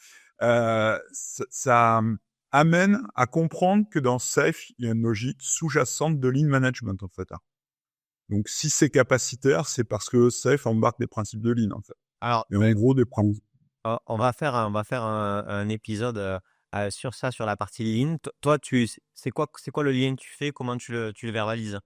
Ça amène à comprendre que dans Safe, il y a une logique sous-jacente de lean management, en fait, hein. Donc, si c'est capacitaire, c'est parce que Safe embarque des principes de lean, en fait. Alors, Et en gros, des principes... on va faire un épisode sur ça, sur la partie lean. Toi, c'est quoi le lien que tu fais? Comment tu le verbalises?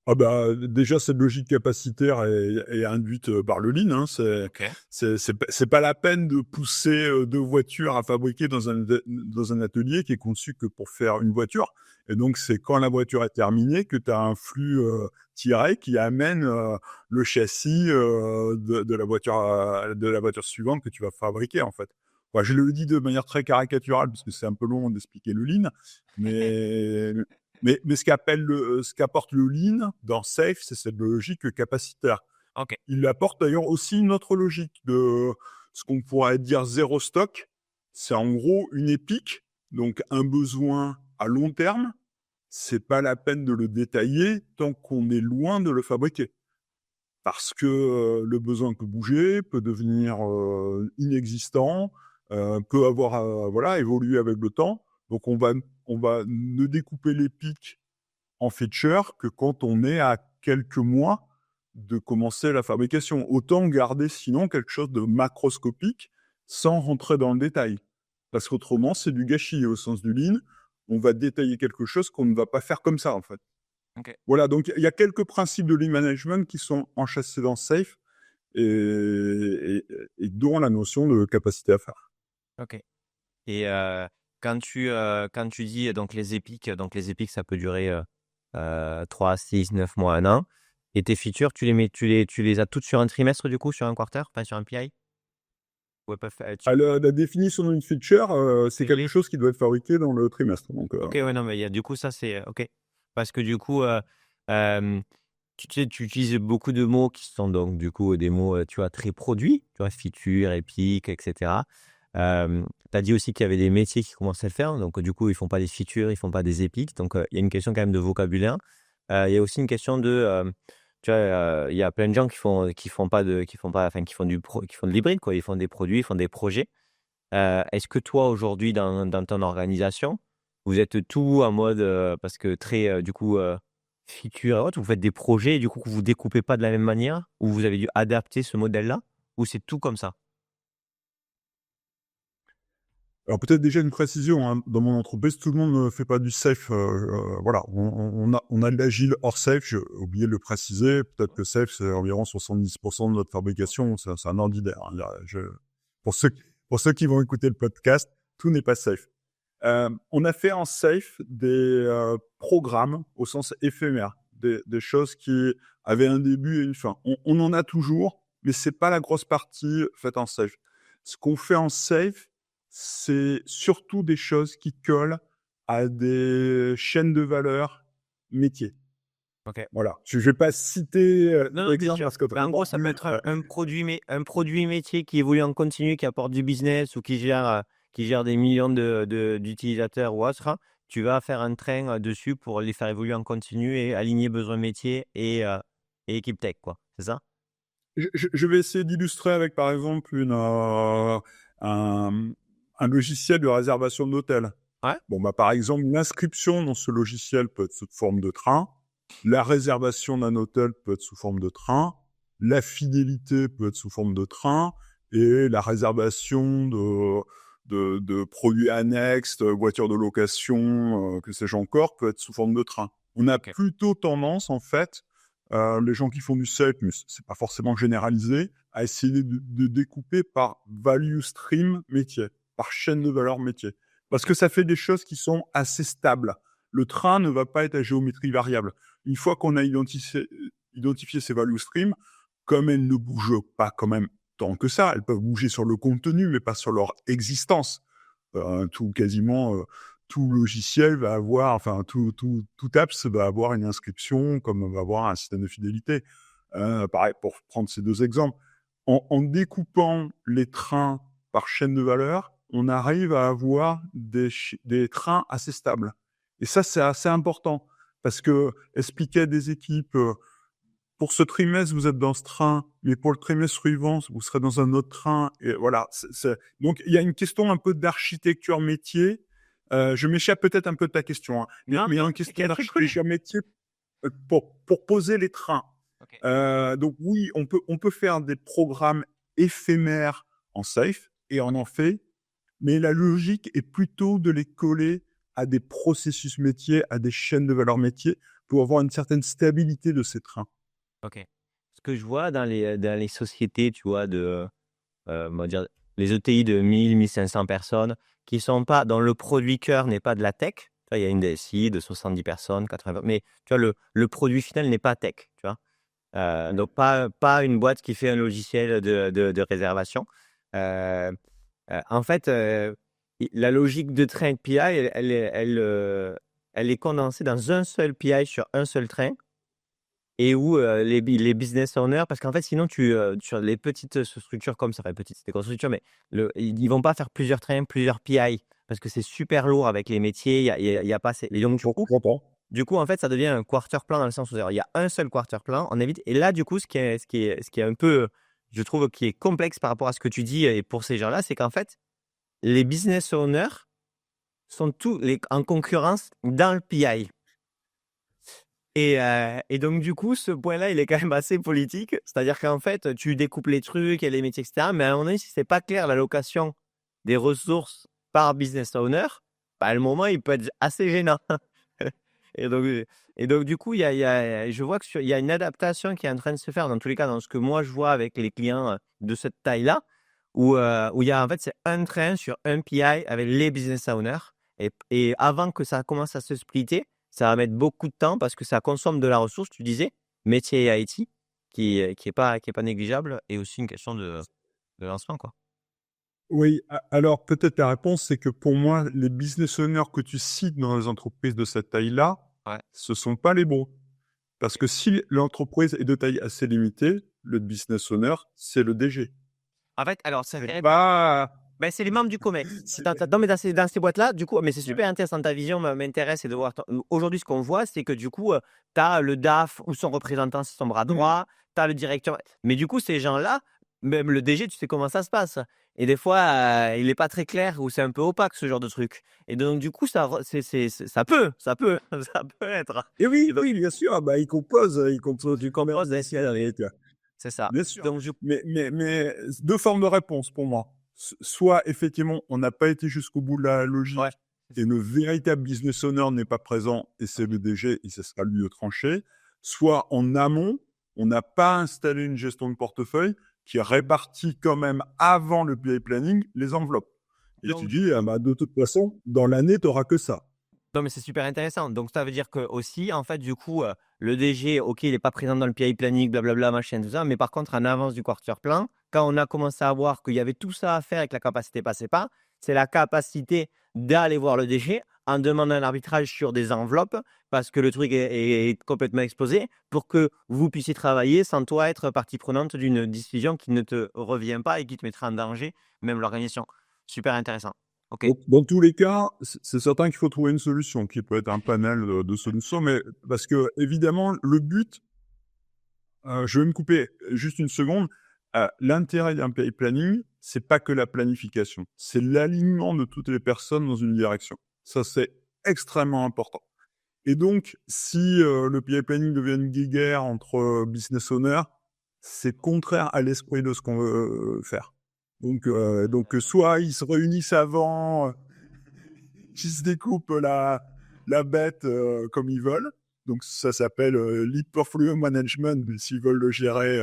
Ah bah, déjà cette logique capacitaire est induite, par le lean, hein. Ok. C'est pas la peine de pousser, 2 voitures à fabriquer dans un atelier qui est conçu que pour faire une voiture, et donc c'est quand la voiture est terminée que tu as un flux, tiré qui amène, le châssis, de la voiture suivante que tu vas fabriquer, en fait. Bah, je le dis de manière très caricaturale parce que c'est un peu long d'expliquer le lean, mais mais ce qu'apporte le lean dans Safe, c'est cette logique capacitaire. Ok. Il apporte d'ailleurs aussi une autre logique de ce qu'on pourrait dire zéro stock. C'est en gros une épique, donc un besoin à long terme. C'est pas la peine de le détailler tant qu'on est loin de le fabriquer. Parce que le besoin peut bouger, peut devenir inexistant, peut avoir voilà, évolué avec le temps. Donc on va ne découper les pics en feature que quand on est à quelques mois de commencer la fabrication. Autant garder sinon quelque chose de macroscopique sans rentrer dans le détail. Parce qu'autrement, c'est du gâchis au sens du lean. On va détailler quelque chose qu'on ne va pas faire comme ça, en fait. Ok. Voilà, donc il y a quelques principes de lean management qui sont enchâssés dans Safe et dont la notion de capacité à faire. Ok. Et quand tu dis donc les épiques, ça peut durer 3, 6, 9 mois, un an. Et tes features, tu les as toutes sur un trimestre du coup, sur un quarter, pas sur un PI? Ou elles peuvent La définition d'une feature, c'est quelque régler? chose qui doit être fabriqué dans le trimestre. Donc, Ok, ouais, non, mais du coup, ça c'est ok. Parce que du coup, euh, tu sais, tu utilises beaucoup de mots qui sont donc du coup des mots, tu vois, très produits, tu vois, feature, épique, etc. Tu as dit aussi qu'il y avait des métiers qui commençaient à le faire, donc du coup, ils font pas des features, ils font pas des épiques, donc il y a une question quand même de vocabulaire. Il y a aussi une question de, tu vois, il y a plein de gens qui font pas, enfin, qui font de l'hybride, quoi. Ils font des produits, ils font des projets. Est-ce que toi, aujourd'hui, dans ton organisation, vous êtes tout en mode, parce que très, du coup, feature et autres, vous faites des projets et du coup, que vous découpez pas de la même manière? Ou vous avez dû adapter ce modèle-là? Ou c'est tout comme ça? alors peut-être déjà une précision, hein, dans mon entreprise, tout le monde ne fait pas du safe. Voilà, on a de l'agile hors safe. J'ai oublié de le préciser. Peut-être que safe, c'est environ 70% de notre fabrication. C'est un ordinaire, hein. Pour ceux, pour ceux qui vont écouter le podcast, tout n'est pas safe. On a fait en safe des programmes au sens éphémère, des choses qui avaient un début et une fin. On en a toujours, mais c'est pas la grosse partie faite en safe. Ce qu'on fait en safe, c'est surtout des choses qui collent à des chaînes de valeur métiers. OK. Voilà. Je vais pas citer Non, non, bien d'exemple sûr. parce que Mais en gros, ça peut être un produit métier qui évolue en continu, qui apporte du business ou qui gère des millions d'utilisateurs ou autre, hein. tu vas faire un train dessus pour les faire évoluer en continu et aligner besoins métiers et équipe tech, quoi. C'est ça? Je vais essayer d'illustrer avec, par exemple, un, un logiciel de réservation d'hôtel. Ouais. Bon, bah, par exemple, l'inscription dans ce logiciel peut être sous forme de train, la réservation d'un hôtel peut être sous forme de train, la fidélité peut être sous forme de train, et la réservation de produits annexes, de voitures de location, que sais-je encore, peut être sous forme de train. On a Ok. plutôt tendance, en fait, les gens qui font du sales, mais c'est pas forcément généralisé, à essayer de découper par value stream métier, par chaîne de valeur métier. Parce que ça fait des choses qui sont assez stables. Le train ne va pas être à géométrie variable. Une fois qu'on a identifié ces value streams, comme elles ne bougent pas quand même tant que ça, elles peuvent bouger sur le contenu, mais pas sur leur existence. Quasiment tout logiciel va avoir, enfin tout apps va avoir une inscription, comme va avoir un système de fidélité. Pareil, pour prendre ces deux exemples, en découpant les trains par chaîne de valeur, on arrive à avoir des trains assez stables. Et ça, c'est assez important, parce que expliquer à des équipes, pour ce trimestre, vous êtes dans ce train, mais pour le trimestre suivant, vous serez dans un autre train. Et voilà. Donc, il y a une question un peu d'architecture métier. Je m'échappe peut-être un peu de ta question, hein, Non, mais il y a une c'est question très cool. d'architecture métier pour poser les trains. Ok. Donc oui, on peut faire des programmes éphémères en safe, et on en fait, mais la logique est plutôt de les coller à des processus métiers, à des chaînes de valeur métier, pour avoir une certaine stabilité de ces trains. Ok. Ce que je vois dans les sociétés, tu vois, on va dire, les ETI de 1 500 personnes qui sont pas dans le produit cœur n'est pas de la tech. Tu vois, il y a une DSI de 70 personnes, 80, mais tu vois, le produit final n'est pas tech, tu vois. Donc pas une boîte qui fait un logiciel de réservation. Euh, En fait, la logique de train de PI, elle est condensée dans un seul PI sur un seul train. Et où les business owners, parce qu'en fait, sinon, sur les petites structures comme ça, enfin, petites, c'est des grosses structures, mais ils vont pas faire plusieurs trains, plusieurs PI, parce que c'est super lourd avec les métiers, il y a pas assez. Et donc, J'entends. du coup, en fait, ça devient un quarter plan dans le sens où il y a un seul quarter plan, on évite. Et là, du coup, ce qui est un peu, je trouve, qui est complexe par rapport à ce que tu dis et pour ces gens-là, c'est qu'en fait, les business owners sont en concurrence dans le PI. Et donc, du coup, ce point-là, il est quand même assez politique. C'est-à-dire qu'en fait, tu découpes les trucs et les métiers, etc. Mais à un moment donné, si c'est pas clair l'allocation des ressources par business owner, bah, à le moment, il peut être assez gênant. Et donc, du coup, je vois qu'il y a une adaptation qui est en train de se faire, dans tous les cas, dans ce que moi, je vois avec les clients de cette taille-là, où il y a, en fait, c'est un train sur un PI avec les business owners. Et avant que ça commence à se splitter, ça va mettre beaucoup de temps parce que ça consomme de la ressource, tu disais, métier et IT, qui est pas négligeable, et aussi une question de lancement, quoi. Oui, alors peut-être la réponse, c'est que pour moi, les business owners que tu cites dans les entreprises de cette taille-là, Ouais. ce sont pas les bons. Parce que si l'entreprise est de taille assez limitée, le business owner, c'est le DG. En fait, alors, ça C'est fait. pas... Ben, c'est les membres du COMEX. c'est- Non, mais dans ces boîtes-là, du coup, mais c'est Ouais. super intéressant. Ta vision m'intéresse et de voir. Aujourd'hui, ce qu'on voit, c'est que du coup, tu as le DAF ou son représentant, c'est son bras droit, tu as le directeur. Mais du coup, ces gens-là, même le DG, tu sais comment ça se passe. Et des fois, il n'est pas très clair ou c'est un peu opaque, ce genre de truc. Et donc, du coup, ça peut, ça peut, ça peut être. Et oui, Et donc, oui, bien sûr, bah, il compose du caméra d'ancienne. c'est ça. Bien sûr. Donc, Mais deux formes de réponse pour moi. Soit, effectivement, on n'a pas été jusqu'au bout de la ouais. logique et le véritable business owner n'est pas présent et c'est le DG et ce sera lui de trancher. Soit, en amont, on n'a pas installé une gestion de portefeuille qui répartit quand même avant le PI planning les enveloppes. Et tu Donc, dis, ah bah, de toute façon, dans l'année, tu n'auras que ça. Non, mais c'est super intéressant. Donc, ça veut dire que aussi, en fait, du coup, le DG, OK, il n'est pas présent dans le PI planning, blablabla, machin, tout ça. Mais par contre, en avance du quarter plan, quand on a commencé à voir qu'il y avait tout ça à faire et que la capacité passait pas, c'est la capacité d'aller voir le DG en demandant un arbitrage sur des enveloppes parce que le truc est complètement explosé pour que vous puissiez travailler sans toi être partie prenante d'une décision qui ne te revient pas et qui te mettra en danger, même l'organisation. Super intéressant. Ok. Donc, dans tous les cas, c'est certain qu'il faut trouver une solution qui peut être un panel de solutions, mais parce que évidemment, le but, je vais me couper juste une seconde. L'intérêt d'un PI planning, c'est pas que la planification, c'est l'alignement de toutes les personnes dans une direction. Ça, c'est extrêmement important. Et donc, si le PI planning devient une guéguerre entre business owners, c'est contraire à l'esprit de ce qu'on veut faire. Donc, soit ils se réunissent avant, ils se découpent la bête comme ils veulent. Donc, ça s'appelle lead portfolio management. Mais s'ils veulent le gérer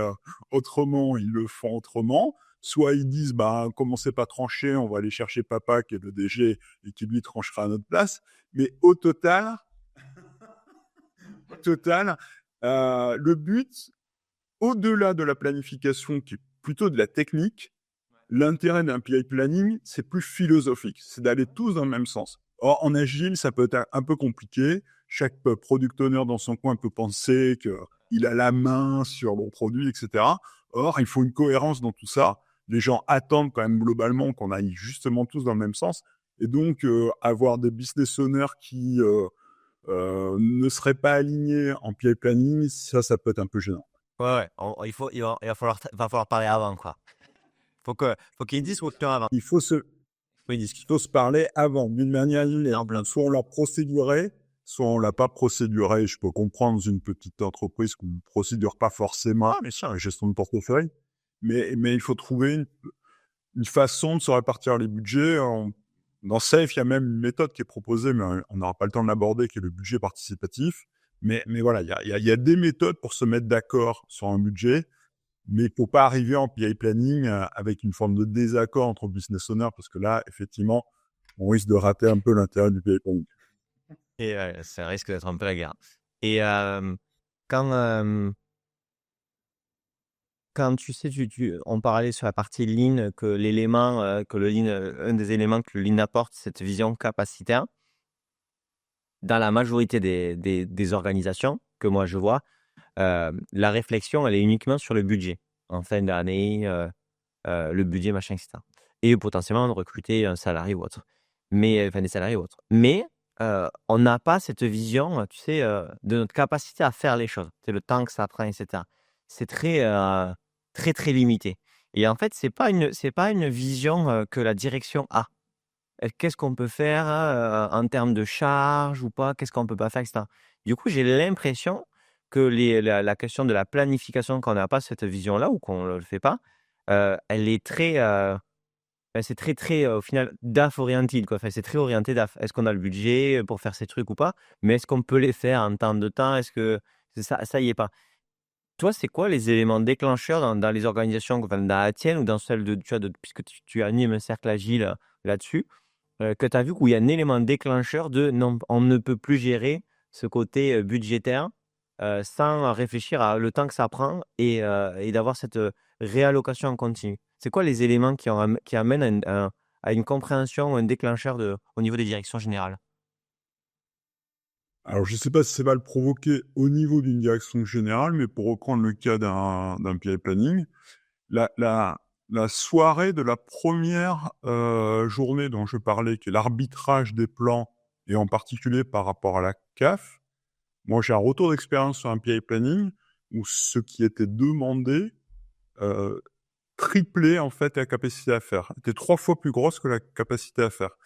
autrement, ils le font autrement. Soit ils disent, bah, comme on ne sait pas trancher, on va aller chercher papa qui est le DG et qui lui tranchera à notre place. Mais au total, le but, au-delà de la planification, qui est plutôt de la technique, l'intérêt d'un PI planning, c'est plus philosophique, c'est d'aller tous dans le même sens. Or, en agile, ça peut être un peu compliqué. Chaque product owner dans son coin peut penser qu'il a la main sur mon produit, etc. Or, il faut une cohérence dans tout ça. Les gens attendent quand même globalement qu'on aille justement tous dans le même sens. Et donc, avoir des business owners qui ne seraient pas alignés en PI planning, ça peut être un peu gênant. Ouais. Il va falloir parler avant, quoi. Faut qu'ils disent avant. Il faut se, Faut une discussion. Il faut se parler avant, d'une manière linéaire. Soit on l'a procéduré, soit on l'a pas procéduré. Je peux comprendre dans une petite entreprise qu'on ne procédure pas forcément. Ah, mais ça, la gestion de portefeuille. Mais il faut trouver une façon de se répartir les budgets. Dans Safe, il y a même une méthode qui est proposée, mais on n'aura pas le temps de l'aborder, qui est le budget participatif. Mais voilà, il y a des méthodes pour se mettre d'accord sur un budget. Mais il ne faut pas arriver en PI planning avec une forme de désaccord entre business owners, parce que là, effectivement, on risque de rater un peu l'intérêt du PI planning. Et ça risque d'être un peu la guerre. Et quand, quand tu sais, on parlait sur la partie lean, que l'élément, que le lean, un des éléments que le lean apporte, cette vision capacitaire. Dans la majorité des organisations que moi je vois, la réflexion, elle est uniquement sur le budget. En fin d'année, le budget, machin, etc. Et potentiellement de recruter un salarié ou autre. Enfin, des salariés ou autres. Mais on n'a pas cette vision, tu sais, de notre capacité à faire les choses. C'est le temps que ça prend, etc. C'est très, très, très limité. Et en fait, c'est pas une vision que la direction a. Qu'est-ce qu'on peut faire en termes de charge ou pas? Qu'est-ce qu'on peut pas faire, etc. Du coup, j'ai l'impression que la question de la planification, quand on n'a pas cette vision-là ou qu'on ne le fait pas, elle est très, c'est très, très, au final, DAF oriented, quoi. Enfin, c'est très orienté DAF. Est-ce qu'on a le budget pour faire ces trucs ou pas? Mais est-ce qu'on peut les faire en temps de temps? Est-ce que ça y est pas? Toi, c'est quoi les éléments déclencheurs dans les organisations, enfin, dans la tienne ou dans celle puisque tu animes un cercle agile là-dessus, que tu as vu où il y a un élément déclencheur de non, on ne peut plus gérer ce côté budgétaire sans réfléchir à le temps que ça prend et d'avoir cette réallocation en continu. C'est quoi les éléments qui amènent à une compréhension ou un déclencheur au niveau des directions générales? Alors, je ne sais pas si ça va le provoquer au niveau d'une direction générale, mais pour reprendre le cas d'un PI planning, la soirée de la première journée dont je parlais, qui est l'arbitrage des plans, et en particulier par rapport à la CAF, moi j'ai un retour d'expérience sur un PI planning où ce qui était demandé euh, triplait en fait la capacité à faire, était 3 fois plus grosse que la capacité à faire.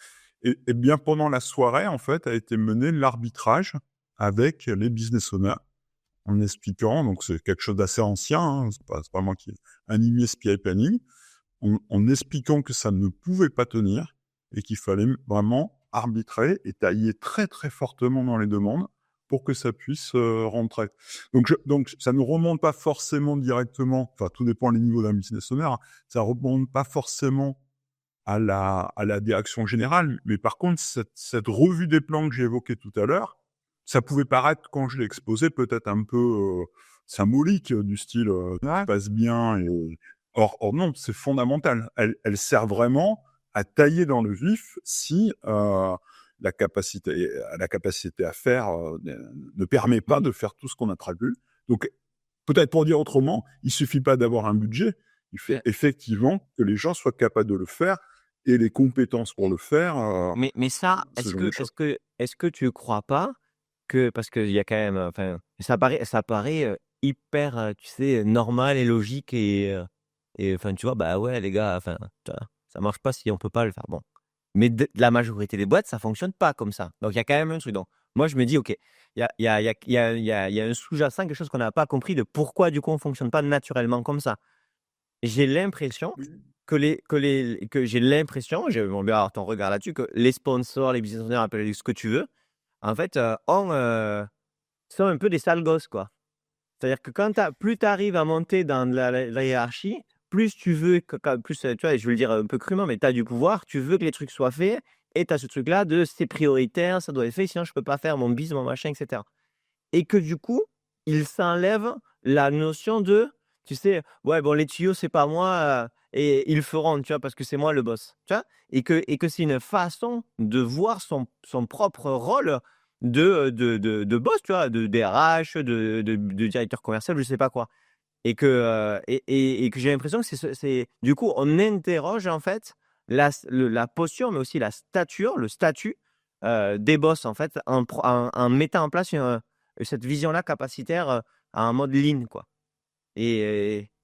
Et bien pendant la soirée, en fait, a été mené l'arbitrage avec les business owners en expliquant, donc c'est quelque chose d'assez ancien, hein, c'est pas moi qui ai animé ce PI planning, en expliquant que ça ne pouvait pas tenir et qu'il fallait vraiment arbitrer et tailler très très fortement dans les demandes pour que ça puisse rentrer. Donc ça ne remonte pas forcément directement, enfin tout dépend des niveaux d'un business owner, hein, ça ne remonte pas forcément à la direction générale, mais par contre cette revue des plans que j'ai évoquée tout à l'heure, ça pouvait paraître, quand je l'ai exposé, peut-être un peu symbolique, du style tout passe bien. Or non, c'est fondamental. Elle sert vraiment à tailler dans le vif si la capacité à faire ne permet pas de faire tout ce qu'on a prévu. Donc, peut-être pour dire autrement, il suffit pas d'avoir un budget, il faut effectivement que les gens soient capables de le faire. et les compétences pour le faire, Mais ça, ce genre de choses. est-ce que tu crois pas que parce qu'il y a quand même, enfin, ça paraît, hyper, tu sais, normal et logique et enfin, tu vois, bah, ouais, les gars, enfin, tu vois, ça marche pas si on peut pas le faire, bon. Mais la majorité des boîtes, ça fonctionne pas comme ça. Donc il y a quand même un truc. Donc moi, je me dis: «OK, il y a un sous-jacent, quelque chose qu'on n'a pas compris de pourquoi, du coup, on fonctionne pas naturellement comme ça». J'ai l'impression Oui. que j'ai l'impression, j'aimerais bien avoir ton regard là-dessus, que les sponsors, les business owners, appelle ce que tu veux, en fait, sont un peu des sales gosses, quoi. C'est-à-dire que plus tu arrives à monter dans la hiérarchie, plus tu veux plus, tu vois? Je veux le dire un peu crûment, mais tu as du pouvoir, tu veux que les trucs soient faits et tu as ce truc-là de: «C'est prioritaire, ça doit être fait, sinon je peux pas faire mon bis, mon machin» et cetera. Et que du coup, il s'enlève la notion de, tu sais: «Ouais, bon, les tuyaux, c'est pas moi, et ils le feront», tu vois? «Parce que c'est moi le boss», tu vois? Et que c'est une façon de voir son propre rôle de boss, tu vois? De DRH, de directeur commercial, je sais pas quoi. Et que j'ai l'impression que c'est du coup, on interroge en fait la posture, mais aussi la stature, le statut, des boss en fait, en mettant en place cette vision-là capacitaire, à un mode lean, quoi.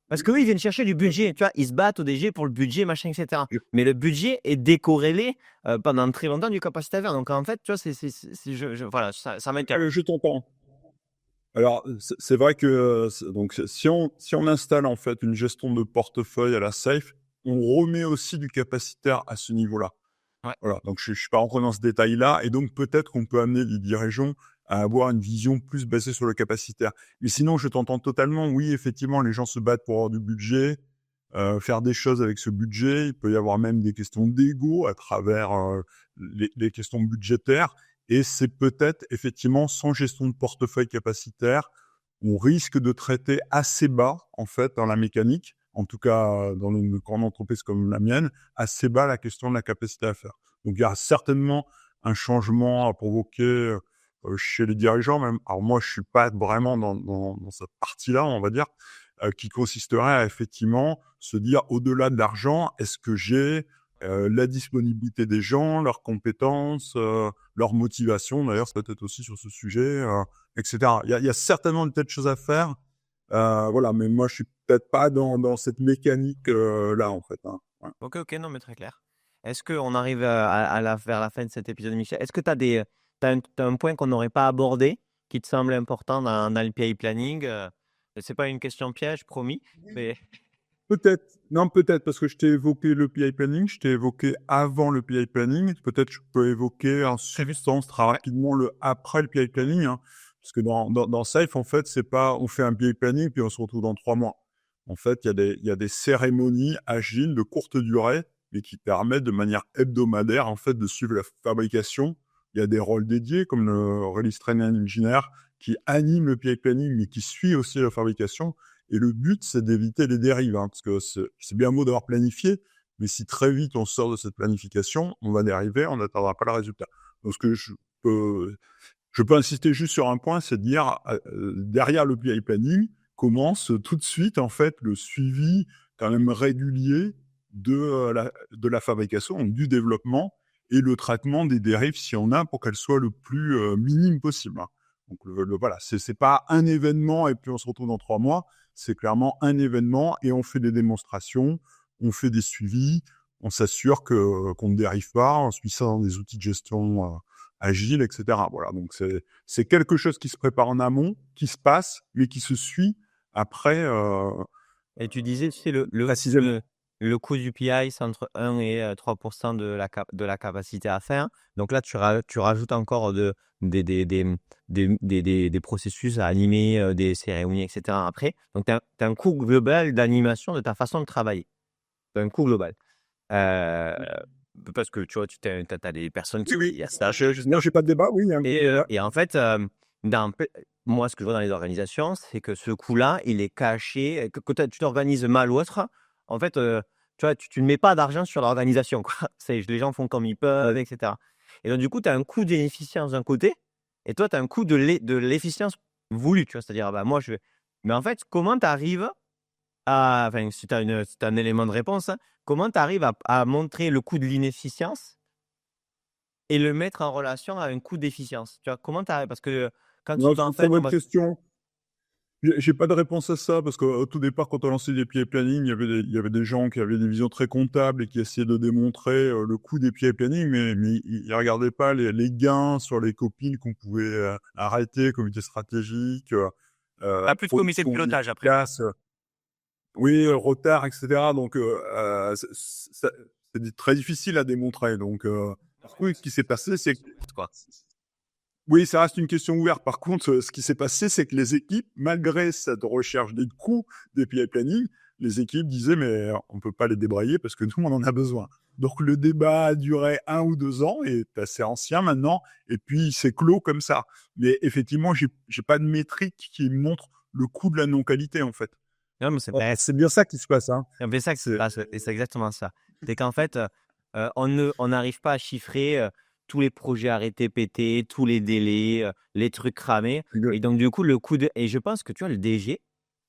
Parce Oui, qu'eux, ils viennent chercher du budget, tu vois? Ils se battent au DG pour le budget, machin et cetera. je Mais le budget est décorrélé, pendant très longtemps du capacité à faire. Donc en fait, tu vois, voilà, ça m'interroge. je t'entends. Alors, c'est vrai que, si on installe, en fait, une gestion de portefeuille à la Safe, on remet aussi du capacitaire à ce niveau-là. Ouais. Voilà, donc je suis pas rentré dans ce détail-là et donc peut-être qu'on peut amener les dirigeants à avoir une vision plus basée sur le capacitaire. Mais sinon, je t'entends totalement. Oui, effectivement, les gens se battent pour avoir du budget, faire des choses avec ce budget. Il peut y avoir même des questions d'ego à travers, les questions budgétaires et c'est peut-être effectivement sans gestion de portefeuille capacitaire, on risque de traiter assez bas, en fait, dans la mécanique, en tout cas, dans une grande entreprise comme la mienne, assez bas la question de la capacité à faire. Donc il y a certainement un changement à provoquer, chez les dirigeants même. Alors moi, je suis pas vraiment dans cette partie-là, on va dire, qui consisterait à effectivement se dire: «Au-delà de l'argent, est-ce que j'ai, la disponibilité des gens, leurs compétences, leur motivation?» D'ailleurs, c'est peut-être aussi sur ce sujet, et cetera. Il y a certainement des tas de choses à faire, voilà, mais moi, je suis peut-être pas dans cette mécanique, là, en fait, hein. Ouais. OK, OK, non, mais très clair. Est-ce qu'on arrive, vers la fin de cet épisode, Michel? Est-ce que tu as un point qu'on n'aurait pas abordé, qui te semble important dans le PI planning? C'est pas une question piège, promis, mais Peut-être. Non, peut-être, parce que je t'ai évoqué le PI planning, je t'ai évoqué avant le PI planning. Peut-être je peux évoquer en très vite. substance très Ouais. rapidement le après le PI planning, hein. Parce que dans Safe, en fait, c'est pas on fait un PI planning puis on se retrouve dans 3 mois. En fait, il y a des cérémonies agiles de courte durée, mais qui permettent de manière hebdomadaire, en fait, de suivre la fabrication. Il y a des rôles dédiés comme le Release Training Engineer qui anime le PI planning, mais qui suit aussi la fabrication. Et le but, c'est d'éviter les dérives, hein, parce que c'est bien beau d'avoir planifié, mais si très vite on sort de cette planification, on va dériver, on n'atteindra pas le résultat. Donc, ce que je peux insister juste sur un point, c'est de dire, derrière le PI planning, commence tout de suite, en fait, le suivi quand même régulier de la fabrication, donc du développement et le traitement des dérives si on a pour qu'elles soient le plus minime possible, hein. Donc, voilà, c'est pas un événement et puis on se retrouve dans 3 mois. C'est clairement un événement et on fait des démonstrations, on fait des suivis, on s'assure qu'on ne dérive pas, on suit ça dans des outils de gestion agile, et cetera. Voilà, donc c'est quelque chose qui se prépare en amont, qui se passe, mais qui se suit après, Et tu disais, tu sais, le précisément. le coût du PI, c'est entre 1 et 3 de la capacité à faire. Donc là, tu rajoutes encore des processus à animer, des cérémonies et cetera après. Donc tu as un coût global d'animation de ta façon de travailler. Tu as un coût global. Heu, parce que tu vois, tu as des personnes Oui, oui. qui à ça. Non, j'ai pas de débat, oui, ouais. Et en fait, moi, ce que je vois dans les organisations, c'est que ce coût-là, il est caché, que tu t'organises mal ou autre, en fait, tu vois, tu ne mets pas d'argent sur l'organisation, quoi. C'est les gens font comme ils peuvent et cetera. Et donc du coup, tu as un coût d'inefficience d'un côté et toi, tu as un coût de l'efficience voulue, tu vois? C'est-à-dire, bah, moi, je vais mais en fait, comment tu arrives enfin, si tu as un élément de réponse, hein, comment tu arrives à montrer le coût de l'inefficience et le mettre en relation à un coût d'efficience? Tu vois, comment tu arrives? Parce que quand tu Non, dis, en c'est une très fait, on bonne va question. J'ai pas de réponse à ça parce qu'au tout départ, quand on lançait des PI planning, il y avait des gens qui avaient des visions très comptables et qui essayaient de démontrer le coût des PI planning, mais ils regardaient pas les gains sur les copies qu'on pouvait arrêter, comité stratégique, plus de comité de production pilotage après. efficace, oui, retard, etc. Donc, c'est très difficile à démontrer. Donc, oui, ce qui s'est passé, c'est que Quoi. oui, ça reste une question ouverte. Par contre, ce qui s'est passé, c'est que les équipes, malgré cette recherche des coûts des PI planning, les équipes disaient, mais on peut pas les débrayer parce que nous, on en a besoin. Donc, le débat a duré 1 ou 2 ans et est assez ancien maintenant. Et puis, il s'est clos comme ça. Mais effectivement, j'ai pas de métrique qui montre le coût de la non-qualité, en fait. Non, mais C'est bien ça qui se passe, hein. c'est un peu ça qui se C'est passe, et c'est exactement ça. C'est qu'en fait, on n'arrive pas à chiffrer, tous les projets arrêtés, pétés, tous les délais, les trucs cramés, et donc du coup, le coût de et je pense que, tu vois, le DG,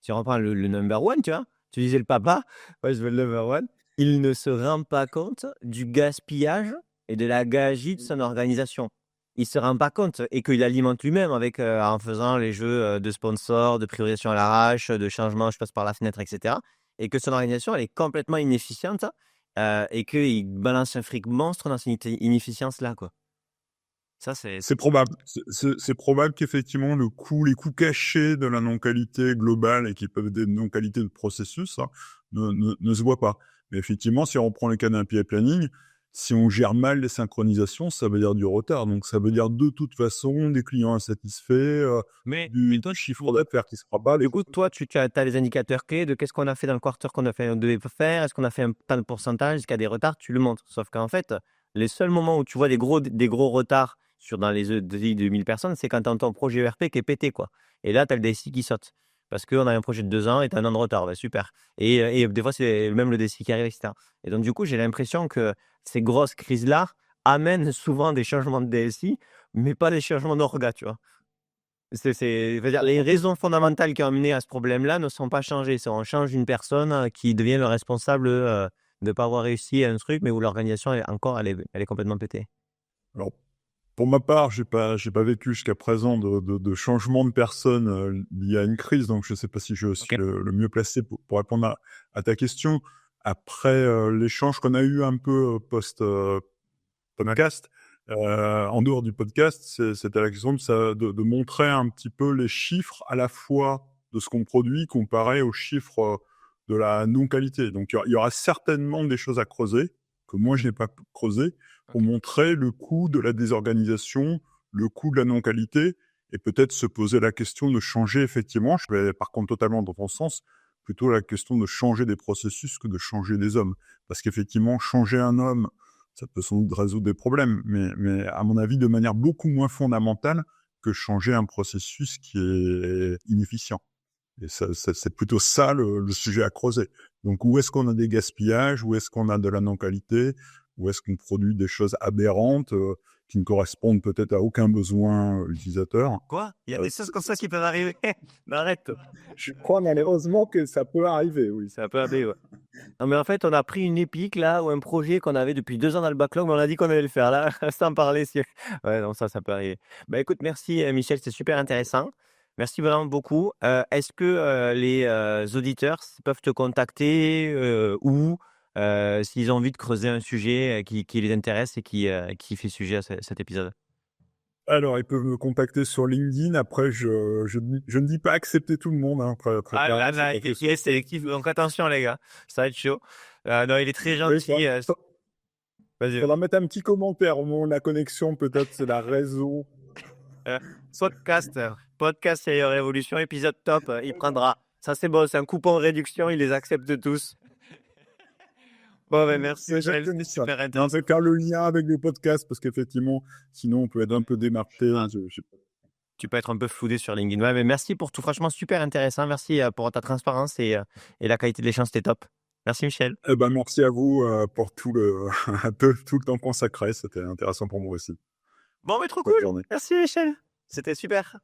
si on reprend le number one, tu vois? Tu disais le papa, moi je veux le number one, il ne se rend pas compte du gaspillage et de la gabegie de son organisation. Il se rend pas compte et qu'il alimente lui-même avec, en faisant les jeux, de sponsors, de priorisation à l'arrache, de changement, je passe par la fenêtre, et cetera, et que son organisation, elle est complètement inefficiente, et qu'il balance un fric monstre dans cette inefficience-là, quoi. Ça, c'est C'est probable. C'est probable qu'effectivement les coûts cachés de la non-qualité globale et qui peuvent être des non-qualités de processus, hein, ne se voient pas. Mais effectivement, si on reprend les cas d'un PI planning, si on gère mal les synchronisations, ça veut dire du retard. Donc ça veut dire de toute façon des clients insatisfaits, mais du toi, chiffre d'affaires qui se fera pas, des du choses coup, comme toi, ça. tu as les indicateurs clés de qu'est-ce qu'on a fait dans le quarter on devait faire, est-ce qu'on a fait un tant de pourcentage, est-ce qu'il y a des retards, tu le montres. Sauf qu'en fait, les seuls moments où tu vois des gros retards dans les EDI de 1000 personnes, c'est quand tu as ton projet ERP qui est pété, quoi. Et là, tu as le DSI qui saute. Parce qu'on a un projet de 2 ans et tu as 1 an de retard. Bah, super. Et des fois, c'est même le DSI qui arrive, etc. Et donc, du coup, j'ai l'impression que ces grosses crises-là amènent souvent des changements de DSI, mais pas des changements d'orga, tu vois. Je veux dire, les raisons fondamentales qui ont amené à ce problème-là ne sont pas changées. C'est on change une personne, qui devient le responsable, de ne pas avoir réussi à un truc, mais où l'organisation elle est complètement pétée. Alors, pour ma part, j'ai pas vécu jusqu'à présent de changement de personne lié à une crise, donc je sais pas si je suis OK. le mieux placé pour répondre à ta question. Après l'échange qu'on a eu un peu post podcast, en dehors du podcast, c'était la question de montrer un petit peu les chiffres à la fois de ce qu'on produit comparé aux chiffres de la non-qualité. Donc il y aura certainement des choses à creuser que moi je n'ai pas creusé pour OK. montrer le coût de la désorganisation, le coût de la non-qualité et peut-être se poser la question de changer effectivement, je vais par contre totalement dans ton sens, plutôt la question de changer des processus que de changer des hommes. Parce qu'effectivement, changer un homme, ça peut sans doute résoudre des problèmes, mais à mon avis, de manière beaucoup moins fondamentale que changer un processus qui est inefficient. Et ça, c'est plutôt ça le sujet à creuser. Donc, où est-ce qu'on a des gaspillages? Où est-ce qu'on a de la non-qualité? Où est-ce qu'on produit des choses aberrantes qui ne correspondent peut-être à aucun besoin utilisateur? Quoi? Il y a des choses comme ça qui peuvent arriver? Mais arrête! Je crois malheureusement que ça peut arriver, oui. C'est un peu abé, ouais. Non, mais en fait, on a pris une épique là, ou un projet qu'on avait depuis 2 ans dans le backlog, mais on a dit qu'on allait le faire là, sans parler si ouais, non, ça peut arriver. Bah, écoute, merci, Michel, c'était super intéressant. Merci vraiment beaucoup. Est-ce que, les, auditeurs peuvent te contacter, ou, s'ils ont envie de creuser un sujet, qui les intéresse et qui fait sujet à cet épisode? Alors, ils peuvent me contacter sur LinkedIn. Après, je ne dis pas accepter tout le monde, hein, très Ah là clairement, c'est là, pas il possible. est sélectif, donc attention les gars, ça va être chaud. Non, il est très Oui, gentil, vas-y. faudra mettre un petit commentaire au moment de la connexion, peut-être c'est la réseau. Heu, podcast et Révolution, épisode top, il prendra. Ça, c'est bon, c'est un coupon réduction, il les accepte tous. Bon, ben, merci C'est Michel, exactement c'était ça. super Et on intéressant. peut faire le lien avec les podcasts parce qu'effectivement, sinon on peut être un peu démarqué. Ah, tu peux être un peu floudé sur LinkedIn. Ouais, mais merci pour tout, franchement super intéressant. Merci, pour ta transparence et la qualité de l'échange, c'était top. Merci Michel. Eh ben, merci à vous pour tout un peu tout le temps consacré. C'était intéressant pour moi aussi. Bon, mais trop Bonne cool. journée. Merci Michel, c'était super.